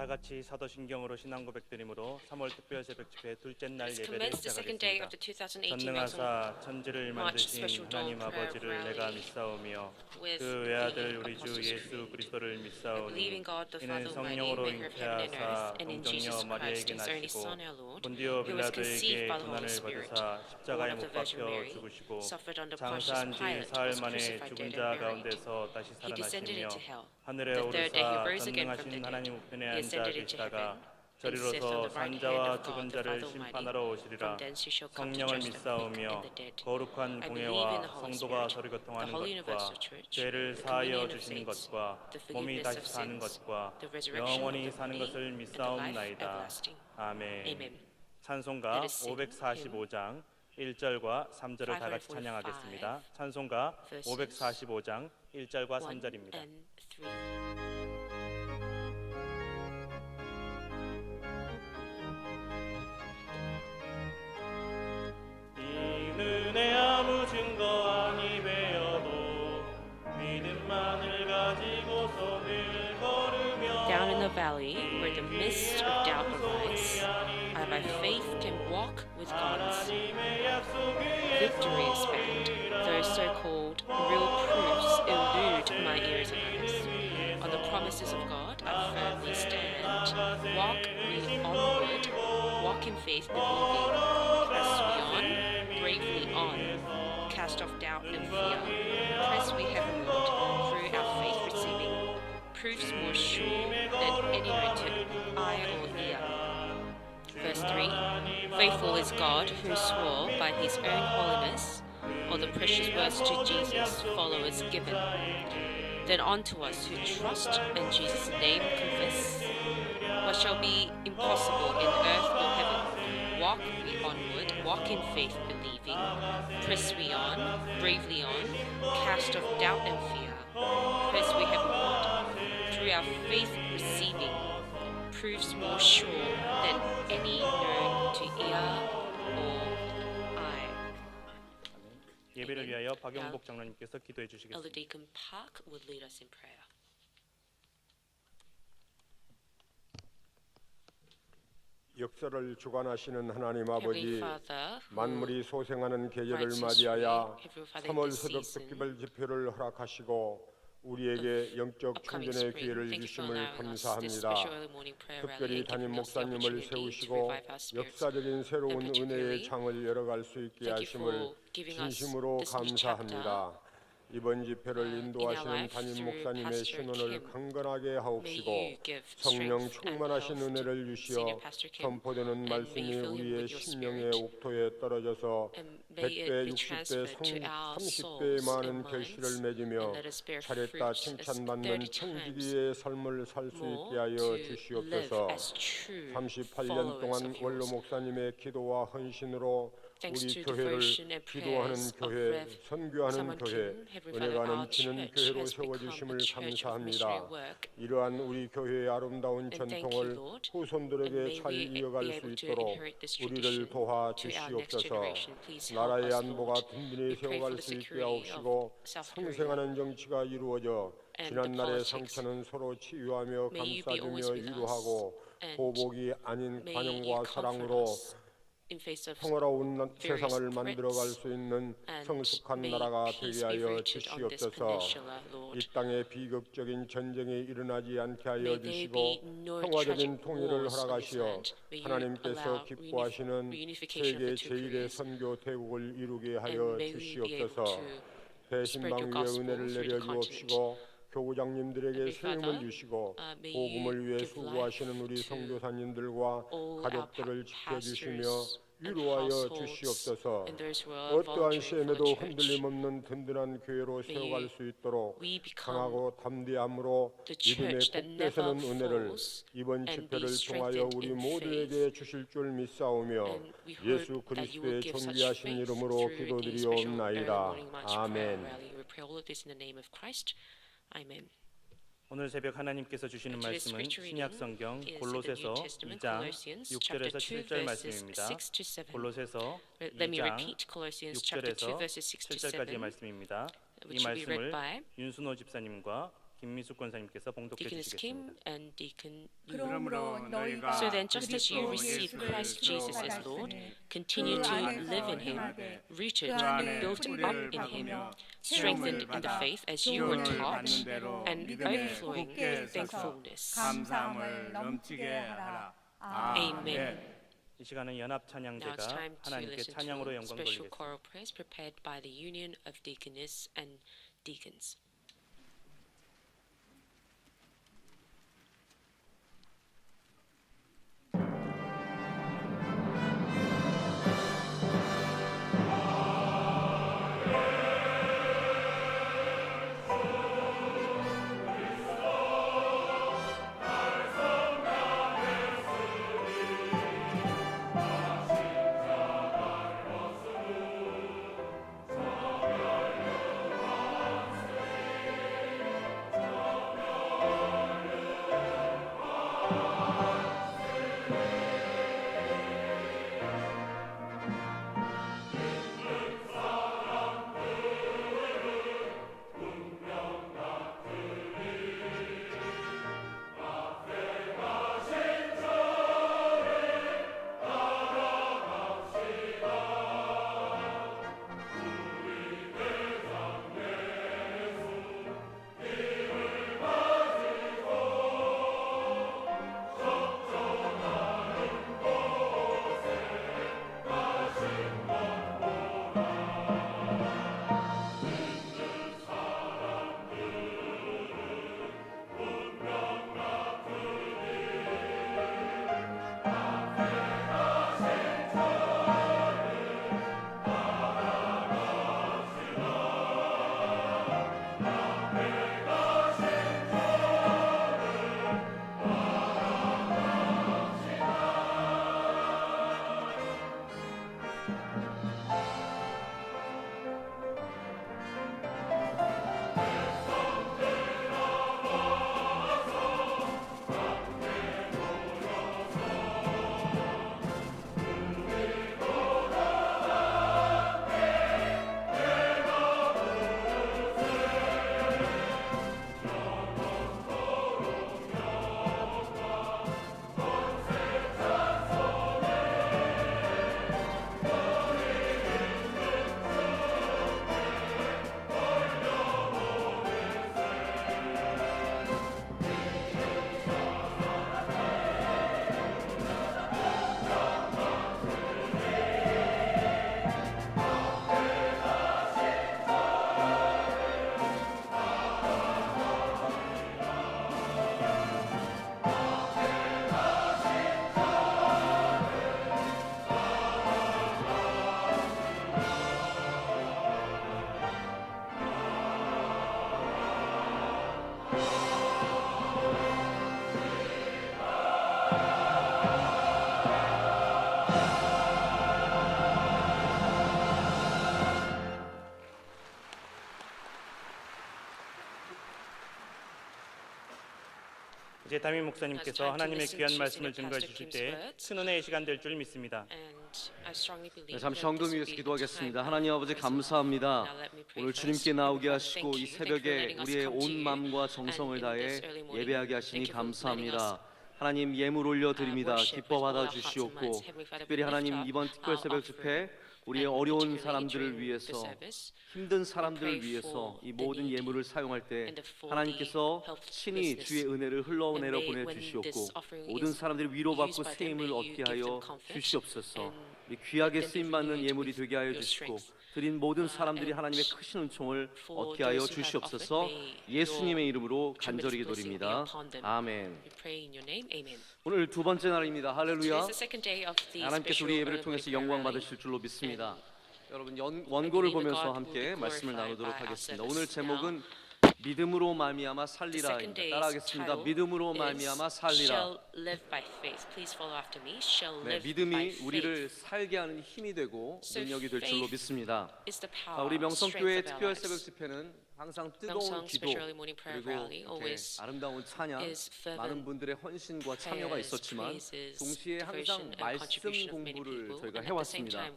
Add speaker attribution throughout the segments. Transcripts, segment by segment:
Speaker 1: 다 같이 사도신경으로 신앙 고백드림으로 3월 특별 새벽 집회 둘째 날
Speaker 2: Let's
Speaker 1: 예배를
Speaker 2: commence the second day of
Speaker 1: 시작하겠습니다.
Speaker 2: the 2018
Speaker 1: 전능하사 천지를
Speaker 2: March
Speaker 1: 만드신
Speaker 2: Special Dawn
Speaker 1: 하나님
Speaker 2: Prayer
Speaker 1: 아버지를 내가
Speaker 2: Rally
Speaker 1: 믿사오며
Speaker 2: with
Speaker 1: 그
Speaker 2: the
Speaker 1: 외아들 우리 주
Speaker 2: Apostles'
Speaker 1: 예수
Speaker 2: Creed.
Speaker 1: 그리스도를
Speaker 2: I believe
Speaker 1: 믿사오니
Speaker 2: in God the
Speaker 1: 이는
Speaker 2: Father Almighty,
Speaker 1: 성령으로
Speaker 2: maker of heaven and earth,
Speaker 1: 잉태하사
Speaker 2: and in
Speaker 1: 동정녀
Speaker 2: Jesus Christ,
Speaker 1: 마리아에게
Speaker 2: his only
Speaker 1: 나시고
Speaker 2: Son, our Lord,
Speaker 1: 본디오
Speaker 2: who was conceived
Speaker 1: 빌라도에게
Speaker 2: by the Holy
Speaker 1: 고난을
Speaker 2: Spirit,
Speaker 1: 받으사
Speaker 2: born
Speaker 1: 십자가에
Speaker 2: of the
Speaker 1: 못
Speaker 2: Virgin
Speaker 1: 박혀
Speaker 2: Mary,
Speaker 1: 죽으시고
Speaker 2: suffered under Pontius
Speaker 1: 장사한 지
Speaker 2: Pilate,
Speaker 1: 사흘
Speaker 2: was
Speaker 1: 만에
Speaker 2: crucified,
Speaker 1: 죽은
Speaker 2: dead,
Speaker 1: 자
Speaker 2: and buried.
Speaker 1: 가운데서 다시
Speaker 2: He descended
Speaker 1: 살아나시며
Speaker 2: into hell.
Speaker 1: 하늘에
Speaker 2: The third day he
Speaker 1: 오르사
Speaker 2: rose again from the
Speaker 1: 전능하신
Speaker 2: dead.
Speaker 1: 하나님 우편에
Speaker 2: He
Speaker 1: 앉아
Speaker 2: ascended into
Speaker 1: 계시다가
Speaker 2: heaven. And sits on
Speaker 1: 저리로서
Speaker 2: the right hand
Speaker 1: 산자와
Speaker 2: of
Speaker 1: 죽은
Speaker 2: God the
Speaker 1: 자를
Speaker 2: Father Almighty.
Speaker 1: 심판하러 오시리라.
Speaker 2: From thence he shall come to
Speaker 1: 성령을
Speaker 2: judge the quick and
Speaker 1: 믿사오며
Speaker 2: the dead.
Speaker 1: 거룩한
Speaker 2: I believe in the
Speaker 1: 공예와
Speaker 2: Holy
Speaker 1: 성도가
Speaker 2: Spirit,
Speaker 1: 서로
Speaker 2: the
Speaker 1: 교통하는
Speaker 2: Holy
Speaker 1: 것과
Speaker 2: Universal Church,
Speaker 1: 죄를
Speaker 2: the
Speaker 1: 사하여
Speaker 2: communion of
Speaker 1: 주시는
Speaker 2: saints,
Speaker 1: 것과
Speaker 2: the
Speaker 1: 몸이
Speaker 2: forgiveness
Speaker 1: 다시
Speaker 2: of
Speaker 1: 사는
Speaker 2: sins,
Speaker 1: 것과
Speaker 2: the resurrection of
Speaker 1: 영원히
Speaker 2: the
Speaker 1: 사는
Speaker 2: body,
Speaker 1: 것을
Speaker 2: and the life
Speaker 1: 믿사옵나이다.
Speaker 2: everlasting.
Speaker 1: 아멘.
Speaker 2: Amen.
Speaker 1: 찬송가
Speaker 2: Let us sing
Speaker 1: 545장 1절과 3절을 다 같이
Speaker 2: 545,
Speaker 1: 찬양하겠습니다. 찬송가
Speaker 2: verses
Speaker 1: 545장 1절과
Speaker 2: 1
Speaker 1: 3절입니다.
Speaker 2: and 3.
Speaker 1: 은혜 아무 증거 아니 배어도 믿음만을 가지고서 늘 걸으며
Speaker 2: Down in the valley, where the mist of doubt arise, I by faith can walk with God's victorious band. Those so-called real proofs elude my ears and eyes. On the promises of God, I firmly stand. Walk we onward, walk in faith, believing. Press we on, bravely on. Cast off doubt and fear. Press we heavenward, through our faith receiving. Proofs more sure than any known to eye or ear. Verse 3, faithful is God who swore by his own holiness, all the precious words to Jesus, followers given. Then unto us who trust in Jesus' name confess, what shall be impossible in earth or heaven. Walk we onward, walk in faith believing, press we on, bravely on, cast off doubt and fear. Press we heavenward, through our faith receiving, proves more sure than any known to ear or eye.
Speaker 1: 예배를 위하여 박영복 장로님께서 기도해
Speaker 2: Elder
Speaker 1: 주시겠습니다.
Speaker 2: Deacon Park would lead us in prayer.
Speaker 3: 역사를 주관하시는 하나님
Speaker 2: Heavenly
Speaker 3: 아버지,
Speaker 2: Father, who
Speaker 3: 만물이 소생하는 계절을
Speaker 2: writes
Speaker 3: 맞이하여
Speaker 2: history, Heavenly Father,
Speaker 3: 3월
Speaker 2: this
Speaker 3: 새벽
Speaker 2: season
Speaker 3: 특기별 집회를 허락하시고 우리에게 영적
Speaker 2: upcoming
Speaker 3: 충전의
Speaker 2: spring,
Speaker 3: 기회를
Speaker 2: thank you for
Speaker 3: 주심을
Speaker 2: allowing us this
Speaker 3: 감사합니다.
Speaker 2: special early morning prayer rally
Speaker 3: 특별히
Speaker 2: and
Speaker 3: 담임
Speaker 2: giving us the
Speaker 3: 목사님을
Speaker 2: opportunity to
Speaker 3: 세우시고
Speaker 2: revive our spirits.
Speaker 3: 역사적인 새로운
Speaker 2: And particularly,
Speaker 3: 은혜의 장을 열어갈 수 있게
Speaker 2: thank you
Speaker 3: 하심을
Speaker 2: for giving us
Speaker 3: 진심으로
Speaker 2: this new chapter
Speaker 3: 감사합니다. 이번 집회를
Speaker 2: in our
Speaker 3: 인도하시는
Speaker 2: life
Speaker 3: 담임
Speaker 2: through
Speaker 3: 목사님의
Speaker 2: Pastor
Speaker 3: 신원을
Speaker 2: Kim.
Speaker 3: 강건하게
Speaker 2: May
Speaker 3: 하옵시고
Speaker 2: you give
Speaker 3: 성령
Speaker 2: strength and
Speaker 3: 충만하신
Speaker 2: health to
Speaker 3: 은혜를 주시어
Speaker 2: Senior Pastor Kim,
Speaker 3: 선포되는
Speaker 2: and may
Speaker 3: 말씀이
Speaker 2: you fill him
Speaker 3: 우리의
Speaker 2: with your
Speaker 3: 심령의
Speaker 2: spirit,
Speaker 3: 옥토에 떨어져서
Speaker 2: and may it
Speaker 3: 100배,
Speaker 2: be
Speaker 3: 60배,
Speaker 2: transferred to our
Speaker 3: 30배의
Speaker 2: souls
Speaker 3: 많은
Speaker 2: and
Speaker 3: 결실을
Speaker 2: minds,
Speaker 3: 맺으며
Speaker 2: and let us bear
Speaker 3: 차렸다
Speaker 2: fruit as
Speaker 3: 칭찬받는
Speaker 2: 30 times
Speaker 3: 청지기의 삶을 살 수 있게
Speaker 2: more
Speaker 3: 하여
Speaker 2: to live
Speaker 3: 주시옵소서.
Speaker 2: as true
Speaker 3: 38년
Speaker 2: followers
Speaker 3: 동안
Speaker 2: of
Speaker 3: 원로
Speaker 2: yours.
Speaker 3: 목사님의 기도와 헌신으로
Speaker 2: Thanks
Speaker 3: 우리
Speaker 2: to
Speaker 3: 교회를
Speaker 2: devotion and
Speaker 3: 기도하는
Speaker 2: prayers of
Speaker 3: 교회,
Speaker 2: Rev.
Speaker 3: 선교하는
Speaker 2: Simon
Speaker 3: 교회,
Speaker 2: Kim, Heavenly
Speaker 3: 은혜가
Speaker 2: Father, our
Speaker 3: 넘치는
Speaker 2: church
Speaker 3: 교회로
Speaker 2: has become
Speaker 3: 세워주심을
Speaker 2: a church of
Speaker 3: 감사합니다.
Speaker 2: missionary work.
Speaker 3: 이러한 우리 교회의 아름다운
Speaker 2: And thank
Speaker 3: 전통을
Speaker 2: you, Lord. And
Speaker 3: 후손들에게
Speaker 2: may
Speaker 3: 잘
Speaker 2: we be
Speaker 3: 이어갈 수
Speaker 2: able to
Speaker 3: 있도록
Speaker 2: inherit this
Speaker 3: 우리를
Speaker 2: tradition
Speaker 3: 도와
Speaker 2: to our next
Speaker 3: 주시옵소서.
Speaker 2: generation. Please help
Speaker 3: 나라의
Speaker 2: us,
Speaker 3: 안보가
Speaker 2: Lord.
Speaker 3: 든든히
Speaker 2: We pray
Speaker 3: 세워갈
Speaker 2: for the
Speaker 3: 수 있게
Speaker 2: security
Speaker 3: 하옵시고
Speaker 2: of South Korea.
Speaker 3: 상생하는 정치가 이루어져
Speaker 2: and
Speaker 3: 지난날의
Speaker 2: the politics.
Speaker 3: 상처는 서로 치유하며
Speaker 2: May you be
Speaker 3: 감싸주며
Speaker 2: always with us,
Speaker 3: 위로하고
Speaker 2: and
Speaker 3: 보복이 아닌
Speaker 2: may you
Speaker 3: 관용과
Speaker 2: comfort
Speaker 3: 사랑으로
Speaker 2: us in face of
Speaker 3: 평화로운
Speaker 2: various
Speaker 3: 세상을 만들어갈
Speaker 2: threats,
Speaker 3: 수 있는
Speaker 2: and
Speaker 3: 성숙한
Speaker 2: may
Speaker 3: 나라가
Speaker 2: peace
Speaker 3: 되게
Speaker 2: be
Speaker 3: 하여
Speaker 2: rooted on this
Speaker 3: 주시옵소서.
Speaker 2: peninsula, Lord.
Speaker 3: 이 땅에 비극적인 전쟁이 일어나지 않게 하여
Speaker 2: May there
Speaker 3: 주시고
Speaker 2: be no
Speaker 3: 평화적인
Speaker 2: tragic
Speaker 3: 통일을
Speaker 2: wars on this
Speaker 3: 허락하시어
Speaker 2: land. May you
Speaker 3: 하나님께서
Speaker 2: allow
Speaker 3: 기뻐하시는
Speaker 2: reunification
Speaker 3: 세계
Speaker 2: of the two
Speaker 3: 제1의
Speaker 2: Koreas.
Speaker 3: 선교 대국을 이루게
Speaker 2: And
Speaker 3: 하여
Speaker 2: may we be able
Speaker 3: 주시옵소서.
Speaker 2: to
Speaker 3: 배신방
Speaker 2: spread your
Speaker 3: 위에
Speaker 2: gospel
Speaker 3: 은혜를
Speaker 2: through the
Speaker 3: 내려주옵시고 교구장님들에게
Speaker 2: Heavenly
Speaker 3: 세움을
Speaker 2: Father,
Speaker 3: 주시고
Speaker 2: may
Speaker 3: 복음을
Speaker 2: you
Speaker 3: 위해
Speaker 2: give
Speaker 3: 수고하시는
Speaker 2: life
Speaker 3: 우리
Speaker 2: to
Speaker 3: 선교사님들과
Speaker 2: all our
Speaker 3: 가족들을
Speaker 2: pastors
Speaker 3: 지켜주시며
Speaker 2: and
Speaker 3: 위로하여
Speaker 2: households
Speaker 3: 주시옵소서.
Speaker 2: and those who are
Speaker 3: 어떠한
Speaker 2: volunteering for
Speaker 3: 시험에도
Speaker 2: the
Speaker 3: 흔들림
Speaker 2: church.
Speaker 3: 없는 든든한 교회로 세워갈 수 있도록
Speaker 2: We become
Speaker 3: 강하고 담대함으로
Speaker 2: the
Speaker 3: 믿음의
Speaker 2: church that never
Speaker 3: 꼭대서는 은혜를
Speaker 2: falls
Speaker 3: 이번
Speaker 2: and
Speaker 3: 집회를
Speaker 2: be
Speaker 3: 통하여
Speaker 2: strengthened
Speaker 3: 우리
Speaker 2: in
Speaker 3: 모두에게 주실 줄 믿사오며
Speaker 2: And we hope
Speaker 3: 예수
Speaker 2: that you will
Speaker 3: 그리스도의
Speaker 2: give such
Speaker 3: 존귀하신
Speaker 2: faith
Speaker 3: 이름으로
Speaker 2: through the special early
Speaker 3: 기도드리옵나이다.
Speaker 2: morning march prayer
Speaker 3: 아멘.
Speaker 2: rally. We pray all of this in the name of Christ. Amen.
Speaker 1: 오늘 새벽 하나님께서 주시는
Speaker 2: Today's
Speaker 1: 말씀은
Speaker 2: scripture
Speaker 1: 신약
Speaker 2: reading
Speaker 1: 성경
Speaker 2: is in the
Speaker 1: 골로새서
Speaker 2: New Testament,
Speaker 1: 2장
Speaker 2: Colossians
Speaker 1: 6절에서
Speaker 2: chapter 2
Speaker 1: 7절
Speaker 2: verses
Speaker 1: 말씀입니다.
Speaker 2: 6 to 7.
Speaker 1: 골로새서
Speaker 2: Let me
Speaker 1: 2장
Speaker 2: repeat Colossians chapter 2
Speaker 1: 6절에서
Speaker 2: verses 6 to
Speaker 1: 7절까지의
Speaker 2: 7.
Speaker 1: 말씀입니다. 이
Speaker 2: which will be read
Speaker 1: 말씀을
Speaker 2: by
Speaker 1: 윤순호 집사님과 김미숙 권사님께서 봉독해
Speaker 2: Deaconess Kim
Speaker 1: 주시겠습니다.
Speaker 2: and Deacon Yu.
Speaker 4: 그러므로 너희가
Speaker 2: So then, just as you
Speaker 4: 그리스도
Speaker 2: receive
Speaker 4: 예수를
Speaker 2: Christ Jesus as
Speaker 4: 주로
Speaker 2: Lord,
Speaker 4: 받았으니
Speaker 2: continue
Speaker 4: 그
Speaker 2: to
Speaker 4: 안에서
Speaker 2: live in Him,
Speaker 4: 행하되
Speaker 2: rooted,
Speaker 4: 그 안에
Speaker 2: built
Speaker 4: 뿌리를
Speaker 2: up in Him,
Speaker 4: 박으며
Speaker 2: strengthened in the faith as you were
Speaker 4: 교훈을
Speaker 2: taught,
Speaker 4: 받는 대로
Speaker 2: and
Speaker 4: 믿음에
Speaker 2: overflowing
Speaker 4: 굳게 서서
Speaker 2: thankfulness.
Speaker 4: 감사함을 넘치게 하라.
Speaker 2: Amen.
Speaker 1: 이 시간은 연합
Speaker 2: Now it's
Speaker 1: 찬양대가
Speaker 2: time to
Speaker 1: 하나님께
Speaker 2: listen
Speaker 1: 찬양으로
Speaker 2: to
Speaker 1: 영광
Speaker 2: special
Speaker 1: 돌리겠습니다.
Speaker 2: choral praise prepared by the Union of Deaconess and Deacons.
Speaker 1: 이제 담임 목사님께서 하나님의 귀한 말씀을 증거해 주실 때 큰 은혜의 시간 될 줄 믿습니다.
Speaker 2: 네,
Speaker 5: 잠시 헌금 위해서 기도하겠습니다. 하나님 아버지 감사합니다. 오늘 주님께 나오게 하시고 이 새벽에 우리의 온 마음과 정성을 다해 예배하게 하시니 감사합니다. 하나님 예물 올려드립니다. 기뻐 받아주시옵고 특별히 하나님 이번 특별 새벽 집회 우리의 어려운 사람들을 위해서 힘든 사람들을 위해서 이 모든 예물을 사용할 때 하나님께서 친히 주의 은혜를 흘러내려 보내주시옵고 모든 사람들이 위로받고 세임을 얻게 하여 주시옵소서. 이 귀하게 쓰임받는 예물이 되게 하여 주시고 드린 모든 사람들이 하나님의 크신 은총을 얻게 하여 주시옵소서. 예수님의 이름으로 간절히 기도드립니다. 아멘. 오늘 두 번째 날입니다. 할렐루야. 하나님께서 우리 예배를 통해서 영광 받으실 줄로 믿습니다. 여러분 원고를 보면서 함께 말씀을 나누도록 하겠습니다. 오늘 제목은 믿음으로 말미암아 살리라입니다. 따라하겠습니다. 믿음으로 말미암아 살리라. 네, 믿음이 우리를 살게 하는 힘이 되고 능력이 될 줄로 믿습니다. 우리 명성교회 특별 새벽 집회는 항상 뜨거운 기도 그리고 이렇게 아름다운 찬양, 많은 분들의 헌신과 참여가 있었지만 동시에 항상 말씀 공부를 저희가 해왔습니다.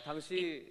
Speaker 5: 당시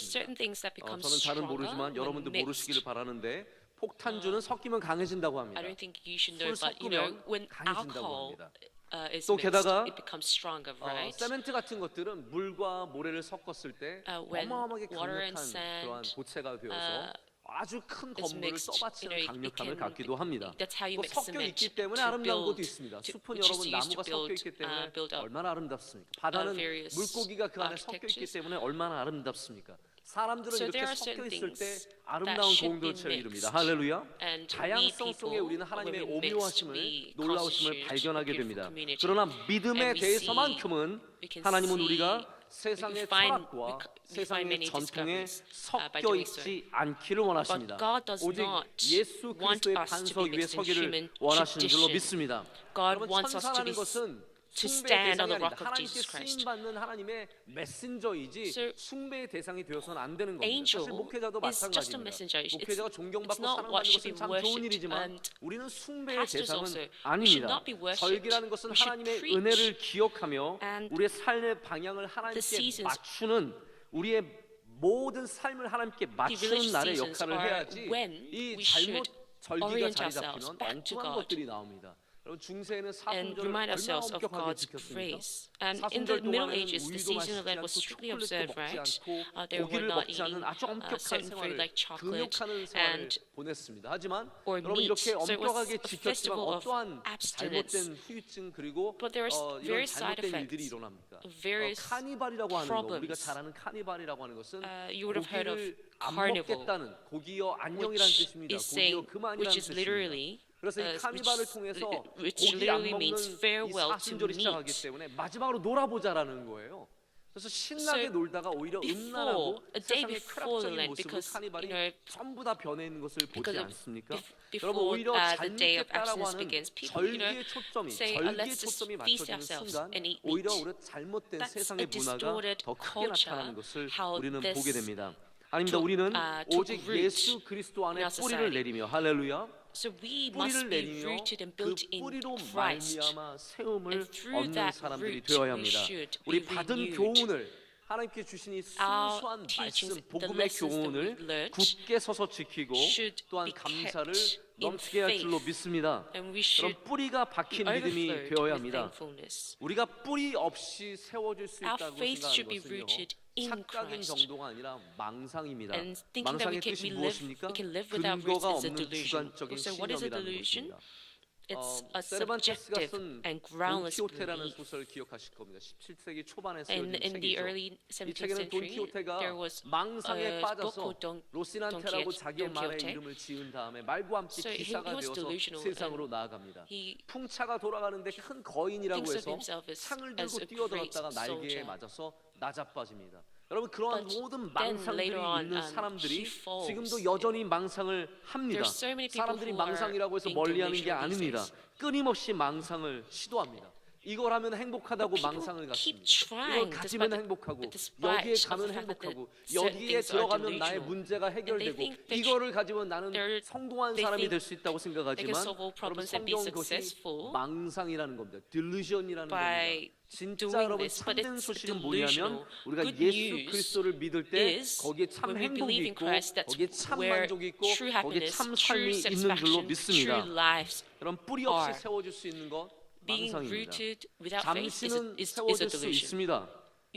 Speaker 2: certain
Speaker 5: 있습니다.
Speaker 2: things that become
Speaker 5: 저는 잘은
Speaker 2: stronger
Speaker 5: 모르지만
Speaker 2: when
Speaker 5: 여러분도
Speaker 2: mixed.
Speaker 5: 모르시기를 바라는데 폭탄주는 섞이면 강해진다고
Speaker 2: I
Speaker 5: 합니다.
Speaker 2: don't think you should know,
Speaker 5: 술
Speaker 2: but you know,
Speaker 5: 섞으면
Speaker 2: when
Speaker 5: 강해진다고
Speaker 2: alcohol
Speaker 5: 합니다.
Speaker 2: is
Speaker 5: 또
Speaker 2: mixed,
Speaker 5: 게다가
Speaker 2: it becomes stronger, right?
Speaker 5: 세멘트 같은 것들은 물과 모래를 섞었을 때
Speaker 2: when
Speaker 5: 어마어마하게
Speaker 2: water and
Speaker 5: 강력한
Speaker 2: sand,
Speaker 5: 그러한 보체가 되어서 아주 큰
Speaker 2: is
Speaker 5: 건물을
Speaker 2: mixed,
Speaker 5: 써바치는
Speaker 2: it
Speaker 5: 강력함을
Speaker 2: can-
Speaker 5: 갖기도 합니다.
Speaker 2: that's how you
Speaker 5: 또
Speaker 2: mix
Speaker 5: 섞여
Speaker 2: cement
Speaker 5: 있기 때문에
Speaker 2: to
Speaker 5: 아름다운 것도
Speaker 2: build,
Speaker 5: 있습니다.
Speaker 2: to-
Speaker 5: 숲은
Speaker 2: which is
Speaker 5: 여러분
Speaker 2: used
Speaker 5: 나무가
Speaker 2: to build,
Speaker 5: 섞여 있기 때문에
Speaker 2: build up,
Speaker 5: 얼마나 아름답습니까? 바다는
Speaker 2: various
Speaker 5: 물고기가 그 안에 섞여 있기
Speaker 2: architectures.
Speaker 5: 때문에 얼마나 아름답습니까? 사람들은
Speaker 2: So
Speaker 5: 이렇게
Speaker 2: there are
Speaker 5: 섞여
Speaker 2: certain
Speaker 5: 있을 때
Speaker 2: things
Speaker 5: 아름다운
Speaker 2: that should be
Speaker 5: 공동체를 이룹니다.
Speaker 2: mixed.
Speaker 5: 할렐루야.
Speaker 2: And we
Speaker 5: 다양성 속에
Speaker 2: people,
Speaker 5: 우리는 하나님의
Speaker 2: when we mix,
Speaker 5: 오묘하심을
Speaker 2: we
Speaker 5: 놀라우심을
Speaker 2: constitute
Speaker 5: 발견하게
Speaker 2: a beautiful
Speaker 5: 됩니다.
Speaker 2: community.
Speaker 5: 그러나 믿음에
Speaker 2: And we
Speaker 5: 대해서만큼은
Speaker 2: we can
Speaker 5: 하나님은
Speaker 2: see-
Speaker 5: 우리가
Speaker 2: we
Speaker 5: 세상의
Speaker 2: can find-
Speaker 5: 철학과
Speaker 2: we find
Speaker 5: 세상의
Speaker 2: many
Speaker 5: 전통에
Speaker 2: discoveries, by
Speaker 5: 섞여
Speaker 2: doing
Speaker 5: 있지
Speaker 2: so.
Speaker 5: 않기를 원하십니다.
Speaker 2: But God does
Speaker 5: 오직
Speaker 2: not
Speaker 5: 예수
Speaker 2: want
Speaker 5: 그리스도의
Speaker 2: us to
Speaker 5: 반석
Speaker 2: be
Speaker 5: 위에
Speaker 2: mixed in
Speaker 5: 서기를
Speaker 2: human
Speaker 5: 원하시는 줄로
Speaker 2: tradition.
Speaker 5: 믿습니다.
Speaker 2: God
Speaker 5: 여러분
Speaker 2: wants us to
Speaker 5: 천사라는
Speaker 2: be
Speaker 5: 것은
Speaker 2: to
Speaker 5: 숭배의
Speaker 2: stand on
Speaker 5: 대상이
Speaker 2: the
Speaker 5: 아니다.
Speaker 2: rock of
Speaker 5: 하나님께
Speaker 2: Jesus Christ.
Speaker 5: 쓰임 받는 하나님의 메신저이지
Speaker 2: So,
Speaker 5: 숭배의 대상이 되어서는 안 되는 겁니다.
Speaker 2: angel
Speaker 5: 사실 목회자도
Speaker 2: is just a
Speaker 5: 마찬가지입니다.
Speaker 2: messenger.
Speaker 5: 목회자가
Speaker 2: It's
Speaker 5: 존경받고
Speaker 2: not
Speaker 5: 사랑받는
Speaker 2: what should
Speaker 5: 것은
Speaker 2: be
Speaker 5: 참 좋은
Speaker 2: worshipped,
Speaker 5: 일이지만
Speaker 2: and
Speaker 5: 우리는 숭배의
Speaker 2: pastors
Speaker 5: 대상은
Speaker 2: also, we should
Speaker 5: 아닙니다.
Speaker 2: not be worshipped.
Speaker 5: 절기라는 것은
Speaker 2: We should
Speaker 5: 하나님의
Speaker 2: preach.
Speaker 5: 은혜를 기억하며
Speaker 2: And
Speaker 5: 우리의 삶의 방향을 하나님께
Speaker 2: seasons-
Speaker 5: 맞추는 우리의 모든 삶을 하나님께 맞추는
Speaker 2: religious
Speaker 5: 날의
Speaker 2: seasons
Speaker 5: 역할을
Speaker 2: are
Speaker 5: 해야지
Speaker 2: when
Speaker 5: 이
Speaker 2: we
Speaker 5: 잘못
Speaker 2: should
Speaker 5: 절기가
Speaker 2: orient
Speaker 5: 자리
Speaker 2: ourselves
Speaker 5: 잡히면
Speaker 2: back to
Speaker 5: 엉뚱한
Speaker 2: God.
Speaker 5: 것들이 나옵니다. 여러분 중세에는
Speaker 2: and
Speaker 5: 사순절을
Speaker 2: remind
Speaker 5: 얼마나
Speaker 2: ourselves of
Speaker 5: 엄격하게
Speaker 2: God's
Speaker 5: 지켰습니까?
Speaker 2: grace. And in the
Speaker 5: 사순절
Speaker 2: Middle
Speaker 5: 동안에는
Speaker 2: Ages, the
Speaker 5: 우유도
Speaker 2: season of
Speaker 5: 마시지
Speaker 2: Lent
Speaker 5: 않고
Speaker 2: was strictly
Speaker 5: 초콜릿도
Speaker 2: observed,
Speaker 5: 먹지
Speaker 2: right?
Speaker 5: 않고
Speaker 2: They were
Speaker 5: 고기를
Speaker 2: not
Speaker 5: 먹지 않는
Speaker 2: eating
Speaker 5: 아주 엄격한
Speaker 2: certain food
Speaker 5: 생활을
Speaker 2: like chocolate
Speaker 5: 근육하는 생활을
Speaker 2: and
Speaker 5: 보냈습니다. 하지만
Speaker 2: or
Speaker 5: 여러분
Speaker 2: meat.
Speaker 5: 이렇게
Speaker 2: So it was
Speaker 5: 엄격하게
Speaker 2: a
Speaker 5: 지켰지만
Speaker 2: festival of
Speaker 5: 어떠한
Speaker 2: abstinence.
Speaker 5: 잘못된 후유증 그리고
Speaker 2: But there are
Speaker 5: 이런
Speaker 2: various side
Speaker 5: 잘못된 일들이
Speaker 2: effects,
Speaker 5: 일어납니까?
Speaker 2: various
Speaker 5: 카니발이라고 하는 거 우리가
Speaker 2: problems.
Speaker 5: 잘 아는 카니발이라고 하는 것은
Speaker 2: You would have heard of
Speaker 5: 고기를 안
Speaker 2: carnival,
Speaker 5: 먹겠다는 고기여 안녕이라는
Speaker 2: which
Speaker 5: 뜻입니다.
Speaker 2: is
Speaker 5: 고기여
Speaker 2: saying,
Speaker 5: 그만이라는
Speaker 2: which is
Speaker 5: 뜻입니다.
Speaker 2: literally,
Speaker 5: 그래서 이 카니발을 통해서
Speaker 2: which
Speaker 5: 고기 안
Speaker 2: literally
Speaker 5: 먹는
Speaker 2: means
Speaker 5: 이
Speaker 2: farewell to
Speaker 5: 사순절이 시작하기
Speaker 2: meat.
Speaker 5: 때문에 마지막으로 놀아보자라는 거예요. 그래서 신나게
Speaker 2: So
Speaker 5: 놀다가 오히려 음란하고
Speaker 2: a day
Speaker 5: 세상의
Speaker 2: before the
Speaker 5: 쾌락적인
Speaker 2: Lent,
Speaker 5: 모습으로
Speaker 2: because
Speaker 5: 카니발이
Speaker 2: you know,
Speaker 5: 전부 다 변해 있는 것을 보지
Speaker 2: because of
Speaker 5: 않습니까?
Speaker 2: before
Speaker 5: 여러분 오히려
Speaker 2: the day of
Speaker 5: 잘못됐다라고
Speaker 2: abstinence
Speaker 5: 하는
Speaker 2: begins, people, you know,
Speaker 5: 절기의 초점이
Speaker 2: say,
Speaker 5: 절기의
Speaker 2: let's just
Speaker 5: 초점이
Speaker 2: feast
Speaker 5: 맞춰지는
Speaker 2: ourselves
Speaker 5: 순간
Speaker 2: and eat
Speaker 5: 오히려
Speaker 2: meat.
Speaker 5: 우리 잘못된
Speaker 2: That's
Speaker 5: 세상의
Speaker 2: a
Speaker 5: 문화가
Speaker 2: distorted
Speaker 5: 더 크게
Speaker 2: culture,
Speaker 5: 나타나는 것을
Speaker 2: how
Speaker 5: 우리는
Speaker 2: this
Speaker 5: 보게 됩니다. 아닙니다. 우리는
Speaker 2: took
Speaker 5: 오직
Speaker 2: root
Speaker 5: 예수 그리스도 안에
Speaker 2: in our
Speaker 5: 뿌리를
Speaker 2: society.
Speaker 5: 내리며 할렐루야.
Speaker 2: So we must
Speaker 5: 뿌리를
Speaker 2: be
Speaker 5: 내리며
Speaker 2: rooted and
Speaker 5: 그
Speaker 2: built in
Speaker 5: 뿌리로
Speaker 2: Christ.
Speaker 5: 말미암아 세움을
Speaker 2: And through
Speaker 5: 얻는
Speaker 2: that
Speaker 5: 사람들이
Speaker 2: root,
Speaker 5: 되어야
Speaker 2: we
Speaker 5: 합니다.
Speaker 2: should
Speaker 5: 우리
Speaker 2: be
Speaker 5: 받은
Speaker 2: renewed.
Speaker 5: 교훈을 하나님께 주신 이
Speaker 2: Our
Speaker 5: 순수한
Speaker 2: teachings,
Speaker 5: 말씀,
Speaker 2: the
Speaker 5: 복음의
Speaker 2: lessons that
Speaker 5: 교훈을
Speaker 2: we've learned
Speaker 5: 굳게 서서 지키고
Speaker 2: should
Speaker 5: 또한
Speaker 2: be
Speaker 5: 감사를
Speaker 2: kept in
Speaker 5: 넘치게 할 줄로
Speaker 2: faith.
Speaker 5: 믿습니다.
Speaker 2: And we should
Speaker 5: 그럼 뿌리가 박힌
Speaker 2: be
Speaker 5: 믿음이
Speaker 2: overflowed
Speaker 5: 되어야
Speaker 2: with
Speaker 5: 합니다.
Speaker 2: thankfulness.
Speaker 5: 우리가 뿌리 없이 세워질 수
Speaker 2: Our
Speaker 5: 있다고
Speaker 2: faith should be
Speaker 5: 생각하는
Speaker 2: rooted
Speaker 5: 것은요
Speaker 2: in
Speaker 5: 착각인
Speaker 2: Christ.
Speaker 5: 정도가 아니라 망상입니다.
Speaker 2: And thinking that
Speaker 5: 망상의
Speaker 2: we
Speaker 5: 뜻이
Speaker 2: can
Speaker 5: 무엇입니까?
Speaker 2: live without roots
Speaker 5: 근거가
Speaker 2: is a
Speaker 5: 없는
Speaker 2: delusion.
Speaker 5: 주관적인
Speaker 2: So what is a
Speaker 5: 신념이라는
Speaker 2: delusion?
Speaker 5: 것입니다.
Speaker 2: It's a
Speaker 5: 세르반테스가
Speaker 2: subjective
Speaker 5: 쓴
Speaker 2: and groundless
Speaker 5: 돈키호테라는
Speaker 2: belief.
Speaker 5: 소설 기억하실 겁니다. 17세기 초반에
Speaker 2: And
Speaker 5: 쓰여진
Speaker 2: in the
Speaker 5: 책이죠.
Speaker 2: early
Speaker 5: 이
Speaker 2: 17th
Speaker 5: 책에는
Speaker 2: century,
Speaker 5: 돈키호테가
Speaker 2: there was
Speaker 5: 망상에
Speaker 2: a book
Speaker 5: 빠져서
Speaker 2: called Don
Speaker 5: 로시난테라고
Speaker 2: Quixote.
Speaker 5: 자기의 말의 이름을 지은 다음에 말과 함께
Speaker 2: So he
Speaker 5: 기사가
Speaker 2: was
Speaker 5: 되어서
Speaker 2: delusional
Speaker 5: 세상으로
Speaker 2: and
Speaker 5: 나아갑니다.
Speaker 2: he
Speaker 5: 풍차가 돌아가는데 큰 거인이라고
Speaker 2: thinks of
Speaker 5: 해서
Speaker 2: himself as
Speaker 5: 창을
Speaker 2: a
Speaker 5: 들고
Speaker 2: great
Speaker 5: 뛰어들었다가 날개에
Speaker 2: soldier.
Speaker 5: 맞아서 나자빠집니다. 여러분 그러한
Speaker 2: But
Speaker 5: 모든
Speaker 2: then
Speaker 5: 망상들이
Speaker 2: later on,
Speaker 5: 있는 사람들이
Speaker 2: he falls.
Speaker 5: 지금도 여전히 망상을 합니다.
Speaker 2: There's so many people
Speaker 5: 사람들이
Speaker 2: who are
Speaker 5: 망상이라고 해서
Speaker 2: being
Speaker 5: 멀리하는 게
Speaker 2: delusional these
Speaker 5: 아닙니다.
Speaker 2: days.
Speaker 5: 끊임없이 망상을 시도합니다. 이걸 하면 행복하다고
Speaker 2: People
Speaker 5: 망상을
Speaker 2: keep
Speaker 5: 갖습니다. 이걸
Speaker 2: trying
Speaker 5: 가지면
Speaker 2: despite
Speaker 5: 행복하고
Speaker 2: despite
Speaker 5: 여기에
Speaker 2: of
Speaker 5: 가면
Speaker 2: the fact that
Speaker 5: 행복하고
Speaker 2: certain
Speaker 5: 여기에
Speaker 2: things are
Speaker 5: 들어가면 나의
Speaker 2: delusional.
Speaker 5: 문제가 해결되고
Speaker 2: think that
Speaker 5: 이거를 가지면 나는
Speaker 2: they're-
Speaker 5: 성공한
Speaker 2: they
Speaker 5: 사람이
Speaker 2: think
Speaker 5: 될 수 있다고
Speaker 2: they can
Speaker 5: 생각하지만
Speaker 2: solve all
Speaker 5: 여러분
Speaker 2: problems and be
Speaker 5: 성경은 그것이
Speaker 2: successful
Speaker 5: 망상이라는 겁니다. delusion이라는
Speaker 2: by
Speaker 5: 겁니다. 진짜
Speaker 2: doing
Speaker 5: 여러분
Speaker 2: this, but
Speaker 5: 참된
Speaker 2: it's
Speaker 5: 소식은
Speaker 2: delusional.
Speaker 5: 뭐냐면 우리가
Speaker 2: Good
Speaker 5: 예수
Speaker 2: news
Speaker 5: 그리스도를 믿을 때
Speaker 2: is
Speaker 5: 거기에 참
Speaker 2: when we
Speaker 5: 행복이
Speaker 2: believe in
Speaker 5: 있고
Speaker 2: Christ, that's
Speaker 5: 거기에 참
Speaker 2: where
Speaker 5: 만족이 있고
Speaker 2: true
Speaker 5: 거기에
Speaker 2: happiness,
Speaker 5: 참
Speaker 2: true
Speaker 5: 삶이 있는 줄로
Speaker 2: satisfaction,
Speaker 5: 믿습니다.
Speaker 2: true lives
Speaker 5: 그럼 뿌리 없이
Speaker 2: are.
Speaker 5: 세워질 수 있는 것
Speaker 2: being
Speaker 5: 망상입니다.
Speaker 2: rooted without faith
Speaker 5: 잠시는
Speaker 2: is a
Speaker 5: 세워질 수
Speaker 2: delusion.
Speaker 5: 있습니다.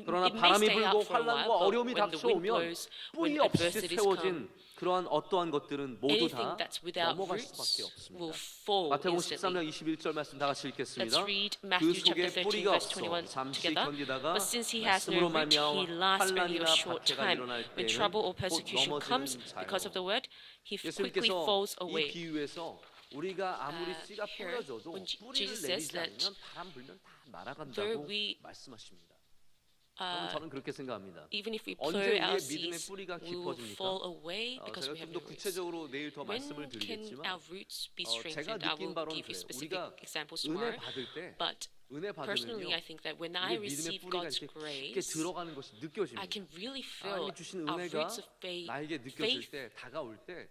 Speaker 5: 그러나
Speaker 2: It may
Speaker 5: 바람이
Speaker 2: stay
Speaker 5: 불고
Speaker 2: out for a
Speaker 5: 환란과
Speaker 2: while, but
Speaker 5: 어려움이
Speaker 2: when the wind
Speaker 5: 닥쳐오면
Speaker 2: blows,
Speaker 5: 뿌리
Speaker 2: when
Speaker 5: 없이
Speaker 2: adversities
Speaker 5: 세워진
Speaker 2: come,
Speaker 5: 그러한 어떠한 것들은 모두
Speaker 2: anything
Speaker 5: 다
Speaker 2: that's without
Speaker 5: 넘어갈
Speaker 2: roots
Speaker 5: 수밖에
Speaker 2: will
Speaker 5: 없습니다.
Speaker 2: fall
Speaker 5: 마태복음
Speaker 2: instantly.
Speaker 5: 13장 21절 말씀 다 같이 읽겠습니다.
Speaker 2: Let's read
Speaker 5: 그
Speaker 2: Matthew
Speaker 5: 속에
Speaker 2: chapter 13
Speaker 5: 뿌리가
Speaker 2: verse
Speaker 5: 없어
Speaker 2: 21
Speaker 5: 잠시
Speaker 2: together.
Speaker 5: 견디다가
Speaker 2: But since he has no
Speaker 5: 말씀으로
Speaker 2: root, he
Speaker 5: 말미암아
Speaker 2: lasts only
Speaker 5: 환란이나
Speaker 2: a short
Speaker 5: 박해가
Speaker 2: time.
Speaker 5: 일어날
Speaker 2: When
Speaker 5: 때에는
Speaker 2: trouble or
Speaker 5: 곧
Speaker 2: persecution comes
Speaker 5: 넘어지는
Speaker 2: because of the
Speaker 5: 자요.
Speaker 2: word, he quickly
Speaker 5: 예수님께서
Speaker 2: falls
Speaker 5: 이
Speaker 2: away.
Speaker 5: 비유에서 우리가 아무리 씨가
Speaker 2: here,
Speaker 5: 뿌려져도
Speaker 2: when
Speaker 5: 뿌리를
Speaker 2: Jesus says
Speaker 5: 내리지
Speaker 2: that
Speaker 5: 않으면 바람 불면 다
Speaker 2: though
Speaker 5: 날아간다고
Speaker 2: we,
Speaker 5: 말씀하십니다. 여러분 저는 그렇게 생각합니다.
Speaker 2: even if we
Speaker 5: 언제
Speaker 2: plow
Speaker 5: 우리의
Speaker 2: our
Speaker 5: 믿음의
Speaker 2: seeds,
Speaker 5: 뿌리가
Speaker 2: we will
Speaker 5: 깊어집니까?
Speaker 2: fall away because
Speaker 5: 제가
Speaker 2: we have
Speaker 5: 좀 더
Speaker 2: no roots.
Speaker 5: 구체적으로 내일 더
Speaker 2: When
Speaker 5: 말씀을
Speaker 2: can
Speaker 5: 드리겠지만
Speaker 2: our roots be
Speaker 5: 제가
Speaker 2: strengthened? I
Speaker 5: 느낀
Speaker 2: will
Speaker 5: 바로는
Speaker 2: give you
Speaker 5: 그래요.
Speaker 2: specific
Speaker 5: 우리가
Speaker 2: examples
Speaker 5: 은혜
Speaker 2: tomorrow.
Speaker 5: 받을 때
Speaker 2: But
Speaker 5: 은혜
Speaker 2: personally,
Speaker 5: 받으면요
Speaker 2: I think that when I
Speaker 5: 우리 믿음의
Speaker 2: receive
Speaker 5: 뿌리가
Speaker 2: God's
Speaker 5: 이렇게 깊게
Speaker 2: grace,
Speaker 5: 들어가는 것이
Speaker 2: I
Speaker 5: 느껴집니다.
Speaker 2: can really feel
Speaker 5: 하나님이 주신
Speaker 2: our
Speaker 5: 은혜가
Speaker 2: roots of faith,
Speaker 5: 나에게 느껴질 때 다가올 때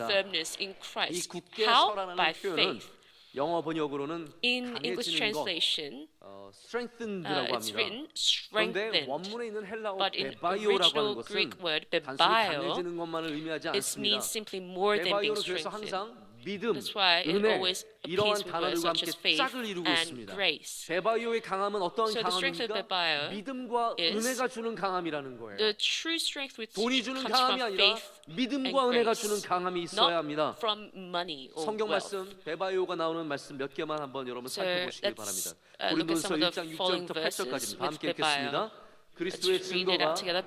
Speaker 5: 것입니다.
Speaker 2: firmness in
Speaker 5: 이
Speaker 2: Christ.
Speaker 5: 굳게
Speaker 2: How?
Speaker 5: 서라는
Speaker 2: By
Speaker 5: 표현은
Speaker 2: faith.
Speaker 5: 영어 번역으로는
Speaker 2: In English
Speaker 5: 강해지는 것,
Speaker 2: translation,
Speaker 5: strengthened라고
Speaker 2: it's
Speaker 5: 합니다.
Speaker 2: written
Speaker 5: 그런데
Speaker 2: strengthened.
Speaker 5: 원문에 있는 헬라어
Speaker 2: But in
Speaker 5: 베바이오라고 하는
Speaker 2: original
Speaker 5: 것은
Speaker 2: Greek word
Speaker 5: 단순히
Speaker 2: bebaio,
Speaker 5: 강해지는 것만을 의미하지
Speaker 2: it
Speaker 5: 않습니다.
Speaker 2: means simply more than being
Speaker 5: 베바이오는 그래서
Speaker 2: strengthened.
Speaker 5: 항상 믿음,
Speaker 2: That's why it
Speaker 5: 은혜
Speaker 2: always
Speaker 5: 이러한
Speaker 2: appears with words
Speaker 5: 단어들과
Speaker 2: such
Speaker 5: 함께
Speaker 2: as faith
Speaker 5: 짝을 이루고
Speaker 2: and
Speaker 5: 있습니다.
Speaker 2: grace.
Speaker 5: 베바이오의 강함은 어떤
Speaker 2: So the strength of
Speaker 5: 강함입니까?
Speaker 2: bebaio
Speaker 5: 믿음과
Speaker 2: is
Speaker 5: 은혜가 주는 강함이라는 거예요.
Speaker 2: The true strength which
Speaker 5: 돈이 주는
Speaker 2: comes
Speaker 5: 강함이
Speaker 2: from
Speaker 5: 아니라
Speaker 2: faith
Speaker 5: 믿음과
Speaker 2: and
Speaker 5: 은혜가
Speaker 2: grace,
Speaker 5: 주는 강함이 있어야
Speaker 2: not
Speaker 5: 합니다.
Speaker 2: from money or
Speaker 5: 성경
Speaker 2: wealth.
Speaker 5: 말씀 베바이오가 나오는 말씀 몇 개만 한번 여러분
Speaker 2: So
Speaker 5: 살펴보시기
Speaker 2: let's
Speaker 5: 바랍니다.
Speaker 2: look at some
Speaker 5: 고린도전서
Speaker 2: of the
Speaker 5: 1장
Speaker 2: following
Speaker 5: 6절부터
Speaker 2: verses
Speaker 5: 8절까지입니다.
Speaker 2: with
Speaker 5: 함께
Speaker 2: bebaio.
Speaker 5: 읽겠습니다.
Speaker 2: Let's
Speaker 5: 그리스도의
Speaker 2: read it
Speaker 5: 증거가
Speaker 2: out together.